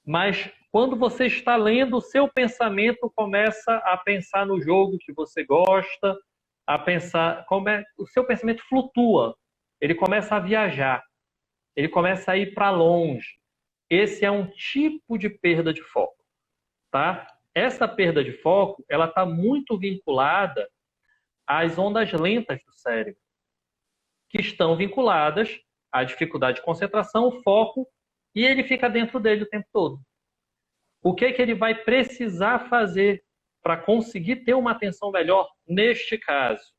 mas quando você está lendo, o seu pensamento começa a pensar no jogo que você gosta, a pensar, o seu pensamento flutua, ele começa a viajar, ele começa a ir para longe. Esse é um tipo de perda de foco, tá? Essa perda de foco, ela está muito vinculada às ondas lentas do cérebro, que estão vinculadas à dificuldade de concentração, o foco, e ele fica dentro dele o tempo todo. O que ele vai precisar fazer para conseguir ter uma atenção melhor neste caso?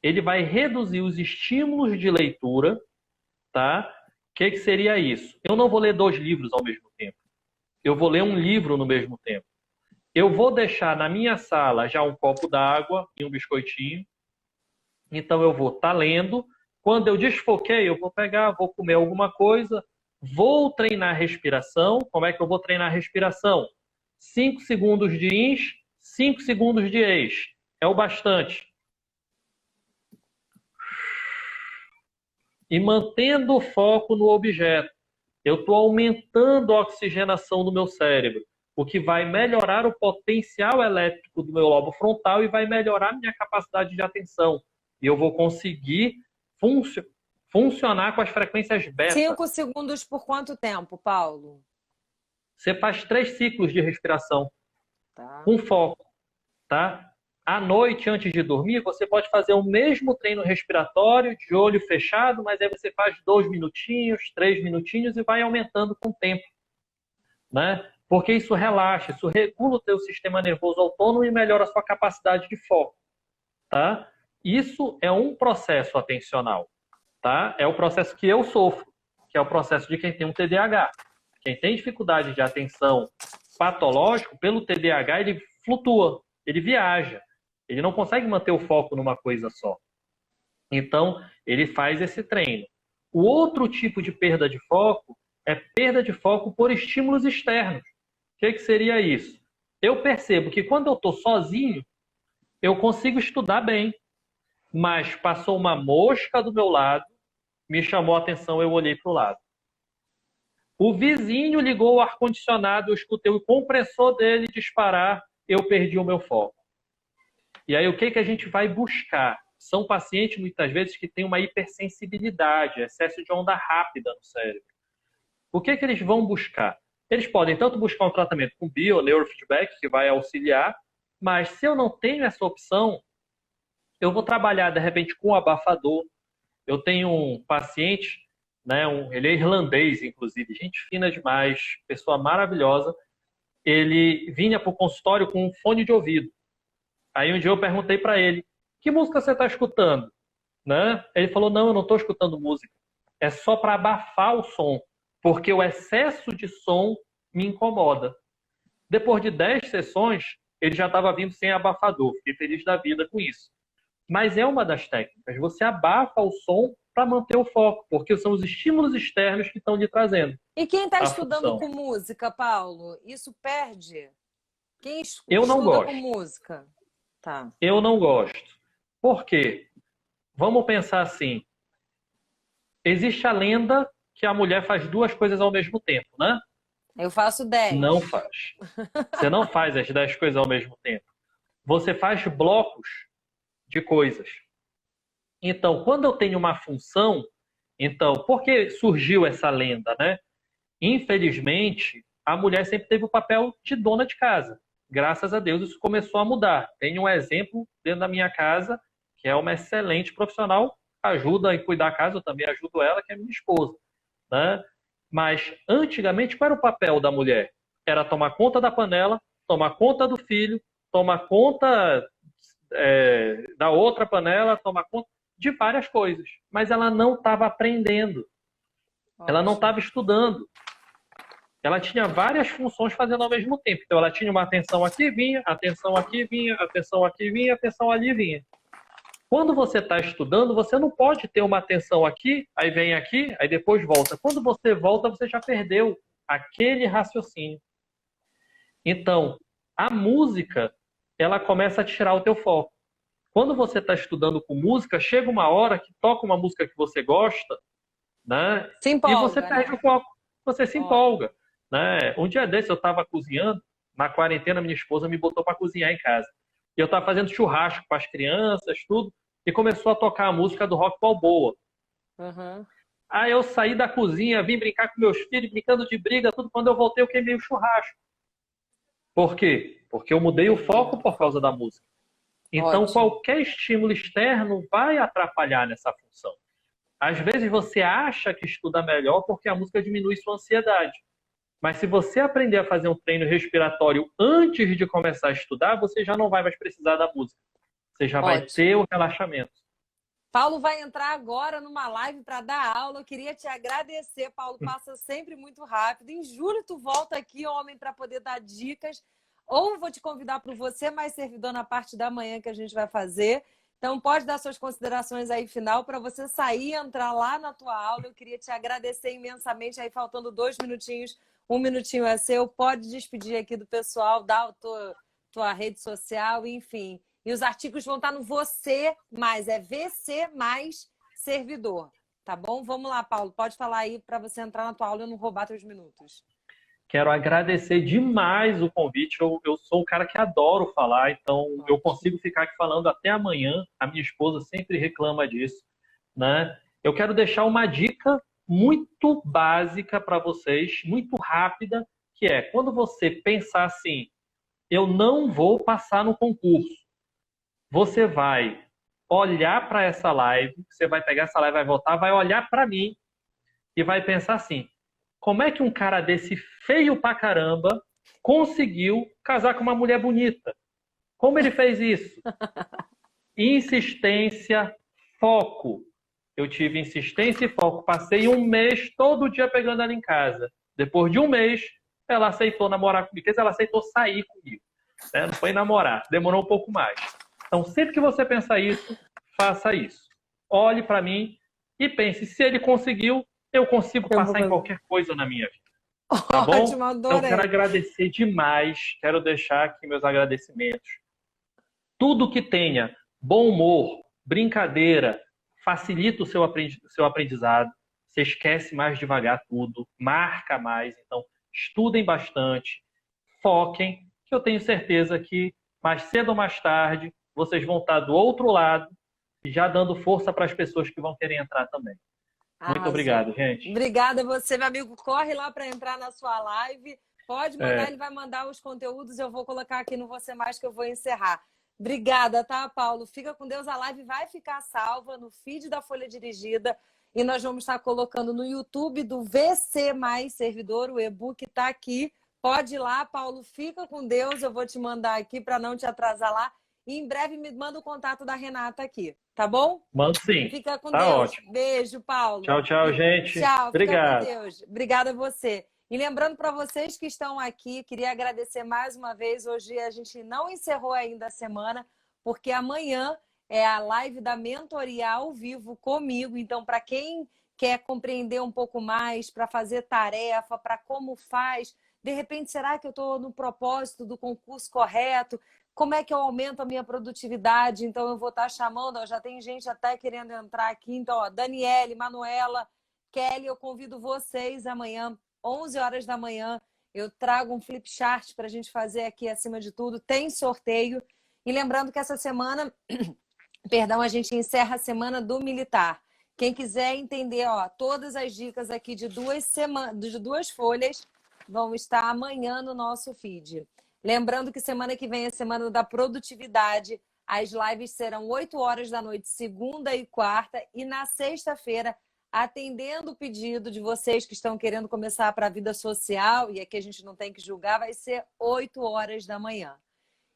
Ele vai reduzir os estímulos de leitura, tá? O que seria isso? Eu não vou ler 2 livros ao mesmo tempo. Eu vou ler um livro no mesmo tempo. Eu vou deixar na minha sala já um copo d'água e um biscoitinho. Então eu vou estar lendo. Quando eu desfoquei, eu vou pegar, vou comer alguma coisa, vou treinar a respiração. Como é que eu vou treinar a respiração? 5 segundos de ins, 5 segundos de ex. É o bastante. E mantendo o foco no objeto. Eu estou aumentando a oxigenação do meu cérebro, o que vai melhorar o potencial elétrico do meu lobo frontal e vai melhorar minha capacidade de atenção. E eu vou conseguir funcionar com as frequências beta. 5 segundos por quanto tempo, Paulo? Você faz 3 ciclos de respiração Tá. com foco, tá? À noite, antes de dormir, você pode fazer o mesmo treino respiratório de olho fechado, mas aí você faz 2 minutinhos, 3 minutinhos e vai aumentando com o tempo, né? Porque isso relaxa, isso regula o teu sistema nervoso autônomo e melhora a sua capacidade de foco, tá? Isso é um processo atencional, tá? É o processo que eu sofro, que é o processo de quem tem um TDAH. Quem tem dificuldade de atenção patológico, pelo TDAH, ele flutua, ele viaja. Ele não consegue manter o foco numa coisa só. Então, ele faz esse treino. O outro tipo de perda de foco é perda de foco por estímulos externos. O que seria isso? Eu percebo que quando eu estou sozinho, eu consigo estudar bem, mas passou uma mosca do meu lado, me chamou a atenção, eu olhei para o lado. O vizinho ligou o ar-condicionado, eu escutei o compressor dele disparar, eu perdi o meu foco. E aí o que a gente vai buscar? São pacientes, muitas vezes, que têm uma hipersensibilidade, excesso de onda rápida no cérebro. O que eles vão buscar? Eles podem tanto buscar um tratamento com bio, neurofeedback, que vai auxiliar, mas se eu não tenho essa opção, eu vou trabalhar, de repente, com abafador. Eu tenho um paciente, né, ele é irlandês, inclusive, gente fina demais, pessoa maravilhosa. Ele vinha para o consultório com um fone de ouvido. Aí um dia eu perguntei para ele, que música você está escutando? Né? Ele falou, não, eu não estou escutando música. É só para abafar o som, porque o excesso de som me incomoda. Depois de 10 sessões, ele já estava vindo sem abafador. Fiquei feliz da vida com isso. Mas é uma das técnicas. Você abafa o som para manter o foco, porque são os estímulos externos que estão lhe trazendo. E quem está estudando função. com música, Paulo, isso perde? Quem Eu não estuda gosto. com música? Tá. Eu não gosto. Por quê? Vamos pensar assim. Existe a lenda que a mulher faz 2 coisas ao mesmo tempo, né? Eu faço 10. Não faz. Você não faz as 10 coisas ao mesmo tempo. Você faz blocos de coisas. Então, quando eu tenho uma função, então, por que surgiu essa lenda, né? Infelizmente, a mulher sempre teve o papel de dona de casa. Graças a Deus, isso começou a mudar. Tenho um exemplo dentro da minha casa, que é uma excelente profissional, ajuda em cuidar da casa, eu também ajudo ela, que é minha esposa, né? Mas, antigamente, qual era o papel da mulher? Era tomar conta da panela, tomar conta do filho, tomar conta da outra panela, tomar conta de várias coisas. Mas ela não estava aprendendo. Ela não estava estudando. Ela tinha várias funções fazendo ao mesmo tempo. Então, ela tinha uma atenção aqui, vinha, atenção aqui, vinha, atenção aqui, vinha, atenção ali, vinha. Quando você está estudando, você não pode ter uma atenção aqui, aí vem aqui, aí depois volta. Quando você volta, você já perdeu aquele raciocínio. Então, a música, ela começa a tirar o teu foco. Quando você está estudando com música, chega uma hora que toca uma música que você gosta, né? Se empolga, e você perde o foco. Você se empolga. Né? Um dia desse eu estava cozinhando, na quarentena minha esposa me botou para cozinhar em casa. E eu estava fazendo churrasco com as crianças, tudo, e começou a tocar a música do Rock Balboa. Uhum. Aí eu saí da cozinha, vim brincar com meus filhos, brincando de briga, tudo. Quando eu voltei, eu queimei o churrasco. Por quê? Porque eu mudei o foco por causa da música. Então, Ótimo. qualquer estímulo externo vai atrapalhar nessa função. Às vezes você acha que estuda melhor porque a música diminui sua ansiedade. Mas se você aprender a fazer um treino respiratório antes de começar a estudar, você já não vai mais precisar da música. Você já vai ter o relaxamento. Paulo vai entrar agora numa live para dar aula. Eu queria te agradecer, Paulo. Passa sempre muito rápido. Em julho tu volta aqui, homem, para poder dar dicas. Ou vou te convidar para você mais servidor na parte da manhã que a gente vai fazer. Então pode dar suas considerações aí final para você sair e entrar lá na tua aula. Eu queria te agradecer imensamente. Aí faltando 2 minutinhos, 1 minutinho é seu. Pode despedir aqui do pessoal, dá a tua rede social, enfim. E os artigos vão estar no Você Mais, é VC mais servidor, tá bom? Vamos lá, Paulo, pode falar aí para você entrar na tua aula e não roubar 3 minutos. Quero agradecer demais o convite. Eu sou um cara que adoro falar, então eu consigo ficar aqui falando até amanhã. A minha esposa sempre reclama disso, né? eu quero deixar uma dica muito básica para vocês, muito rápida, que é quando você pensar assim, eu não vou passar no concurso, você vai olhar para essa live, você vai pegar essa live, vai voltar, vai olhar para mim e vai pensar assim, como é que um cara desse feio pra caramba conseguiu casar com uma mulher bonita? Como ele fez isso? Insistência, foco. Eu tive insistência e foco. Passei um mês todo dia pegando ela em casa. Depois de um mês, ela aceitou namorar comigo. Quer dizer, ela aceitou sair comigo. Né? Não foi namorar. Demorou um pouco mais. Então, sempre que você pensar isso, faça isso. Olhe para mim e pense, se ele conseguiu, eu consigo Eu vou passar em fazer. qualquer coisa na minha vida. Tá bom? Ótimo, Então, quero adorei. agradecer demais. Quero deixar aqui meus agradecimentos. Tudo que tenha bom humor, brincadeira, facilita o seu aprendizado. Você esquece mais devagar tudo, marca mais. Então, estudem bastante, foquem, que eu tenho certeza que mais cedo ou mais tarde vocês vão estar do outro lado, já dando força para as pessoas que vão querer entrar também. Muito Arrasou. obrigado, gente. Obrigada a você, meu amigo. Corre lá para entrar na sua live. Pode mandar, É, ele vai mandar os conteúdos. Eu vou colocar aqui no Você Mais que eu vou encerrar. Obrigada, tá, Paulo? Fica com Deus. A live vai ficar salva no feed da Folha Dirigida e nós vamos estar colocando no YouTube do VC Mais Servidor. O e-book está aqui. Pode ir lá, Paulo. Fica com Deus. Eu vou te mandar aqui para não te atrasar lá. E em breve me manda o contato da Renata aqui, tá bom? mando sim. Fica com Tá Deus. ótimo. Beijo, Paulo. Tchau, tchau, gente. Tchau, fica com Obrigado. Deus. Obrigada a você. E lembrando para vocês que estão aqui, queria agradecer mais uma vez. Hoje a gente não encerrou ainda a semana, porque amanhã é a live da mentoria ao vivo comigo. Então, para quem quer compreender um pouco mais, para fazer tarefa, para como faz, de repente, será que eu estou no propósito do concurso correto? Como é que eu aumento a minha produtividade? Então, eu vou estar chamando, ó, já tem gente até querendo entrar aqui. Então, ó, Daniele, Manuela, Kelly, eu convido vocês amanhã, 11 horas da manhã. Eu trago um flip chart para a gente fazer aqui, acima de tudo. Tem sorteio. E lembrando que essa semana, perdão, a gente encerra a semana do militar. Quem quiser entender, ó, todas as dicas aqui de duas folhas vão estar amanhã no nosso feed. Lembrando que semana que vem é semana da produtividade. As lives serão 8 horas da noite, segunda e quarta. E na sexta-feira, atendendo o pedido de vocês que estão querendo começar para a vida social, e aqui a gente não tem que julgar, vai ser 8 horas da manhã.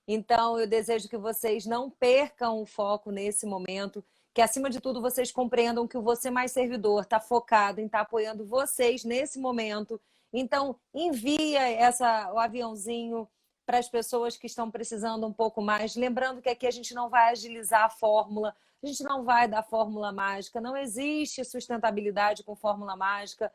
Então, eu desejo que vocês não percam o foco nesse momento, que, acima de tudo, vocês compreendam que o Você Mais Servidor está focado em estar apoiando vocês nesse momento. Então, envia o aviãozinho para as pessoas que estão precisando um pouco mais. Lembrando que aqui a gente não vai agilizar a fórmula, a gente não vai dar fórmula mágica, não existe sustentabilidade com fórmula mágica.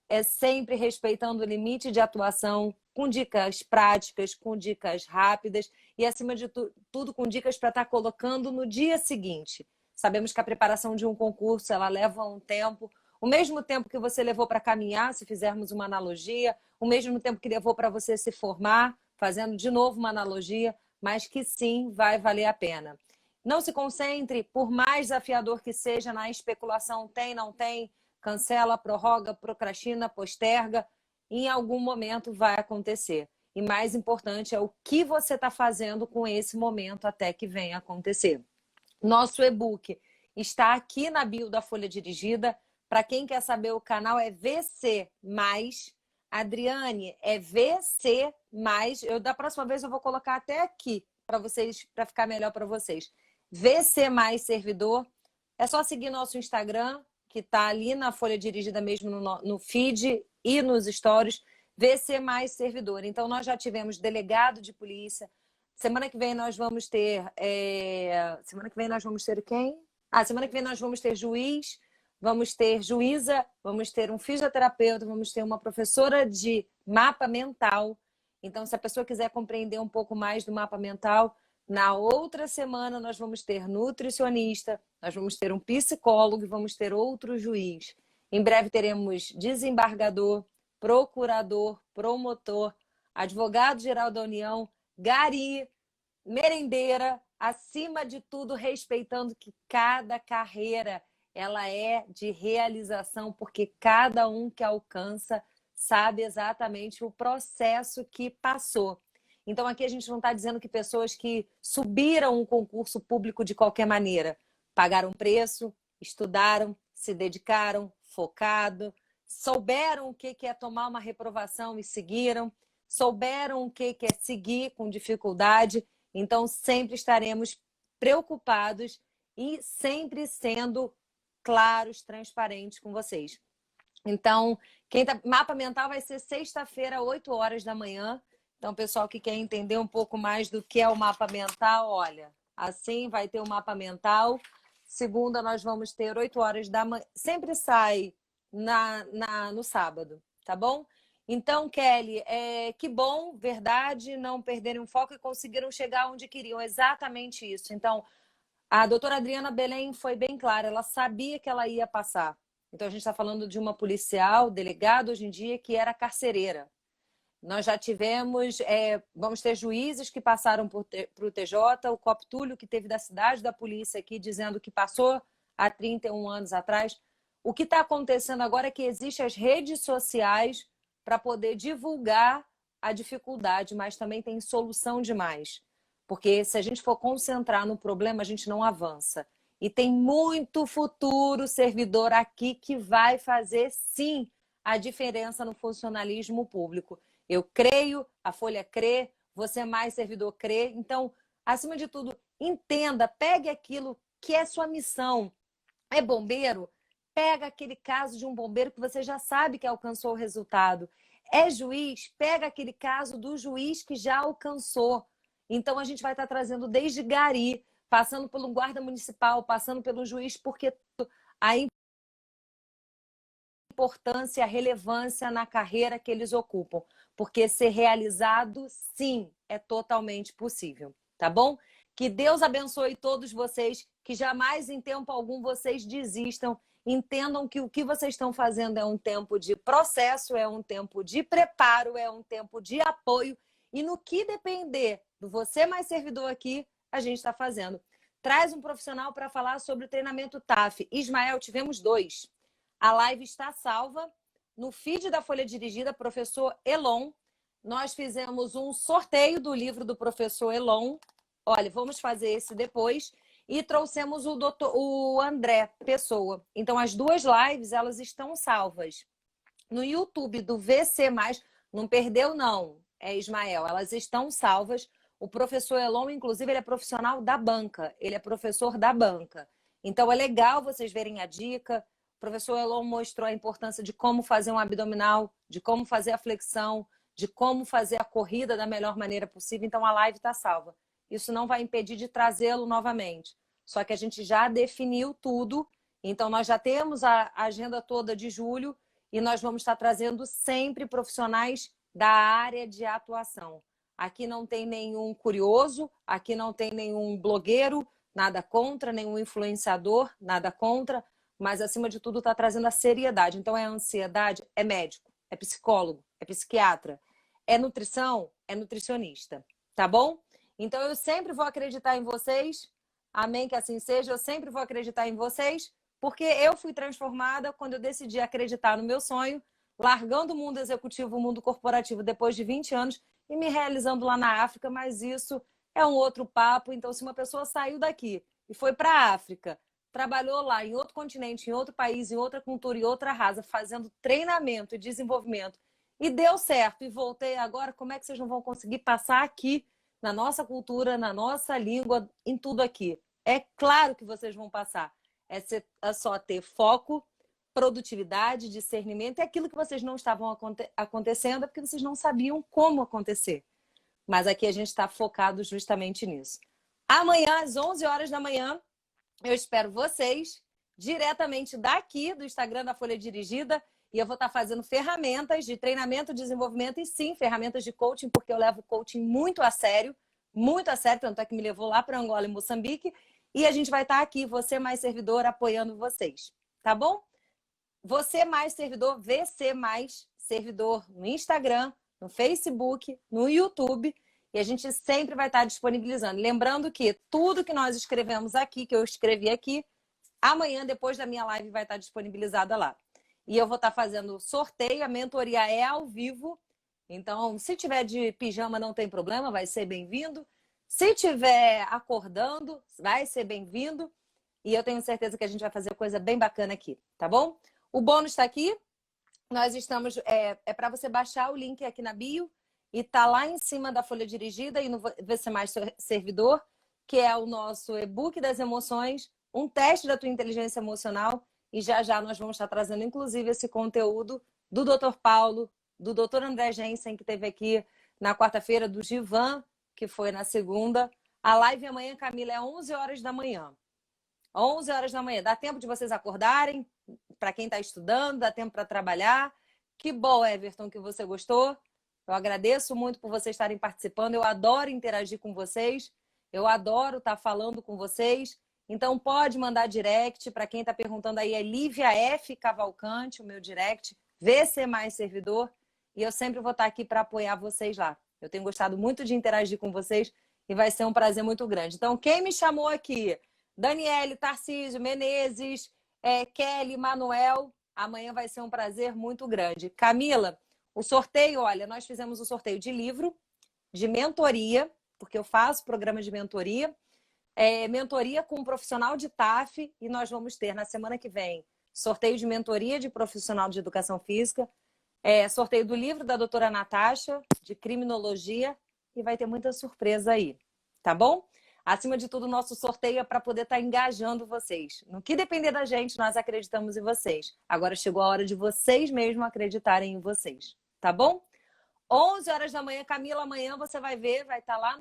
É sempre respeitando o limite de atuação, com dicas práticas, com dicas rápidas e, acima de tudo, com dicas para estar colocando no dia seguinte. Sabemos que a preparação de um concurso ela leva um tempo, o mesmo tempo que você levou para caminhar, se fizermos uma analogia, o mesmo tempo que levou para você se formar, fazendo de novo uma analogia, mas que sim, vai valer a pena. Não se concentre, por mais desafiador que seja, na especulação tem, não tem, cancela, prorroga, procrastina, posterga, em algum momento vai acontecer. E mais importante é o que você está fazendo com esse momento até que venha acontecer. Nosso e-book está aqui na bio da Folha Dirigida. Para quem quer saber, o canal é VC+. Adriane, é VC+. Da próxima vez eu vou colocar até aqui para vocês, para ficar melhor para vocês. VC Mais Servidor. É só seguir nosso Instagram, que está ali na Folha Dirigida mesmo, no feed e nos stories. VC Mais Servidor. Então, nós já tivemos delegado de polícia. Semana que vem nós vamos ter... Semana que vem nós vamos ter quem? Semana que vem nós vamos ter juiz, vamos ter juíza, vamos ter um fisioterapeuta, vamos ter uma professora de mapa mental. Então, se a pessoa quiser compreender um pouco mais do mapa mental, na outra semana nós vamos ter nutricionista, nós vamos ter um psicólogo e vamos ter outro juiz. Em breve teremos desembargador, procurador, promotor, advogado-geral da União, gari, merendeira, acima de tudo respeitando que cada carreira ela é de realização, porque cada um que alcança sabe exatamente o processo que passou. Então, aqui a gente não está dizendo que pessoas que subiram um concurso público de qualquer maneira, pagaram preço, estudaram, se dedicaram, focado, souberam o que é tomar uma reprovação e seguiram, souberam o que é seguir com dificuldade. Então, sempre estaremos preocupados e sempre sendo claros, transparentes com vocês. Então, mapa mental vai ser sexta-feira, 8 horas da manhã. Então, pessoal que quer entender um pouco mais do que é o mapa mental, olha, assim vai ter o mapa mental. Segunda, nós vamos ter 8 horas da manhã. Sempre sai no sábado, tá bom? Então, Kelly, que bom, verdade, não perderem o foco e conseguiram chegar onde queriam. Exatamente isso. Então, a doutora Adriana Belém foi bem clara, ela sabia que ela ia passar. Então, a gente está falando de uma policial, delegada hoje em dia, que era carcereira. Nós já tivemos, vamos ter juízes que passaram para o TJ, o Cop Túlio, que teve da cidade da polícia aqui, dizendo que passou há 31 anos atrás. O que está acontecendo agora é que existem as redes sociais para poder divulgar a dificuldade, mas também tem solução demais. Porque se a gente for concentrar no problema, a gente não avança. E tem muito futuro servidor aqui que vai fazer, sim, a diferença no funcionalismo público. Eu creio, a Folha crê, você mais servidor crê. Então, acima de tudo, entenda, pegue aquilo que é sua missão. É bombeiro? Pega aquele caso de um bombeiro que você já sabe que alcançou o resultado. É juiz? Pega aquele caso do juiz que já alcançou. Então, a gente vai estar trazendo desde gari, passando pelo guarda municipal, passando pelo juiz, porque a importância, a relevância na carreira que eles ocupam. Porque ser realizado, sim, é totalmente possível. Tá bom? Que Deus abençoe todos vocês, que jamais em tempo algum vocês desistam. Entendam que o que vocês estão fazendo é um tempo de processo, é um tempo de preparo, é um tempo de apoio. E no que depender do você mais servidor aqui, a gente está fazendo. Traz um profissional para falar sobre o treinamento TAF. Ismael, tivemos 2. A live está salva no feed da Folha Dirigida, professor Elon. Nós fizemos um sorteio do livro do professor Elon. Olha, vamos fazer esse depois. E trouxemos o André Pessoa. Então, as 2 lives, elas estão salvas. No YouTube do VC+, não perdeu não, Ismael. Elas estão salvas. O professor Elon, inclusive, ele é profissional da banca. Ele é professor da banca. Então, é legal vocês verem a dica. O professor Elon mostrou a importância de como fazer um abdominal, de como fazer a flexão, de como fazer a corrida da melhor maneira possível. Então, a live está salva. Isso não vai impedir de trazê-lo novamente. Só que a gente já definiu tudo. Então, nós já temos a agenda toda de julho e nós vamos estar trazendo sempre profissionais da área de atuação. Aqui não tem nenhum curioso, aqui não tem nenhum blogueiro, nada contra, nenhum influenciador, nada contra, mas acima de tudo está trazendo a seriedade. Então, é ansiedade, é médico, é psicólogo, é psiquiatra, é nutrição, é nutricionista, tá bom? Então, eu sempre vou acreditar em vocês, amém que assim seja, eu sempre vou acreditar em vocês, porque eu fui transformada quando eu decidi acreditar no meu sonho, largando o mundo executivo, o mundo corporativo depois de 20 anos e me realizando lá na África, mas isso é um outro papo. Então, se uma pessoa saiu daqui e foi para a África, trabalhou lá em outro continente, em outro país, em outra cultura, em outra raça, fazendo treinamento e desenvolvimento, e deu certo, e voltei agora, como é que vocês não vão conseguir passar aqui na nossa cultura, na nossa língua, em tudo aqui? É claro que vocês vão passar. É só ter foco, produtividade, discernimento. É aquilo que vocês não estavam acontecendo, é porque vocês não sabiam como acontecer. Mas aqui a gente está focado justamente nisso. Amanhã, às 11 horas da manhã, eu espero vocês diretamente daqui do Instagram da Folha Dirigida. E eu vou estar fazendo ferramentas de treinamento, desenvolvimento e sim, ferramentas de coaching, porque eu levo o coaching muito a sério, tanto é que me levou lá para Angola e Moçambique. E a gente vai estar aqui, você mais servidor, apoiando vocês, tá bom? Você mais servidor, VC mais servidor no Instagram, no Facebook, no YouTube. E a gente sempre vai estar disponibilizando. Lembrando que tudo que nós escrevemos aqui, que eu escrevi aqui, Amanhã, depois da minha live, vai estar disponibilizada lá. E eu vou estar fazendo sorteio, a mentoria é ao vivo. Então, se tiver de pijama, não tem problema, vai ser bem-vindo. Se tiver acordando, vai ser bem-vindo. E eu tenho certeza que a gente vai fazer coisa bem bacana aqui, tá bom? O bônus está aqui. Nós estamos... É para você baixar o link aqui na bio e tá lá em cima da folha dirigida e no VC Mais Servidor, que é o nosso e-book das emoções, um teste da tua inteligência emocional. E já já nós vamos estar trazendo, inclusive, esse conteúdo do Dr. Paulo, do Dr. André Jensen, que esteve aqui na quarta-feira, do Givan, que foi na segunda. A live amanhã, Camila, é 11 horas da manhã. 11 horas da manhã. Dá tempo de vocês acordarem? Para quem está estudando, dá tempo para trabalhar. Que bom, Everton, que você gostou. Eu agradeço muito por vocês estarem participando. Eu adoro interagir com vocês. Eu adoro estar falando com vocês. Então, pode mandar direct. Para quem está perguntando aí, é Lívia F. Cavalcante, o meu direct. VC Mais Servidor. E eu sempre vou estar aqui para apoiar vocês lá. Eu tenho gostado muito de interagir com vocês e vai ser um prazer muito grande. Então, quem me chamou aqui? Daniele, Tarcísio, Menezes, Kelly, Manuel. Amanhã vai ser um prazer muito grande. Camila, o sorteio, olha, nós fizemos o sorteio de livro, de mentoria, porque eu faço programa de mentoria. Mentoria com um profissional de TAF e nós vamos ter na semana que vem sorteio de mentoria de profissional de educação física, sorteio do livro da doutora Natasha, de criminologia, e vai ter muita surpresa aí, tá bom? Acima de tudo, o nosso sorteio é para poder estar engajando vocês. No que depender da gente, nós acreditamos em vocês. Agora chegou a hora de vocês mesmos acreditarem em vocês, tá bom? 11 horas da manhã, Camila, amanhã você vai ver, vai estar lá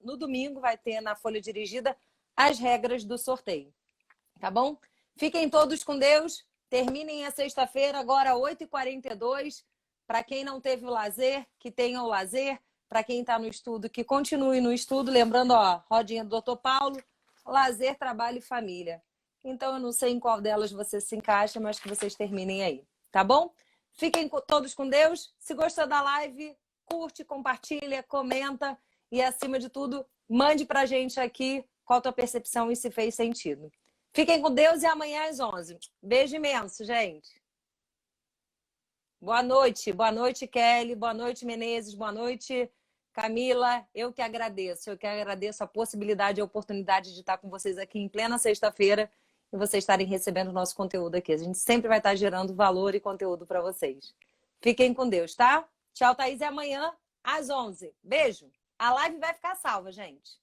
no domingo, vai ter na folha dirigida as regras do sorteio, tá bom? Fiquem todos com Deus, terminem a sexta-feira, agora 8h42. Para quem não teve o lazer, que tenha o lazer. Para quem está no estudo, que continue no estudo. Lembrando, ó, rodinha do Dr. Paulo, lazer, trabalho e família. Então, eu não sei em qual delas você se encaixa, mas que vocês terminem aí, tá bom? Fiquem todos com Deus. Se gostou da live, curte, compartilha, comenta e, acima de tudo, mande pra gente aqui qual a tua percepção e se fez sentido. Fiquem com Deus e amanhã às 11. Beijo imenso, gente. Boa noite, Kelly. Boa noite, Menezes. Boa noite, Camila. Eu que agradeço a possibilidade e a oportunidade de estar com vocês aqui em plena sexta-feira e vocês estarem recebendo o nosso conteúdo aqui. A gente sempre vai estar gerando valor e conteúdo para vocês. Fiquem com Deus, tá? Tchau, Thaís. E amanhã às 11. Beijo. A live vai ficar salva, gente.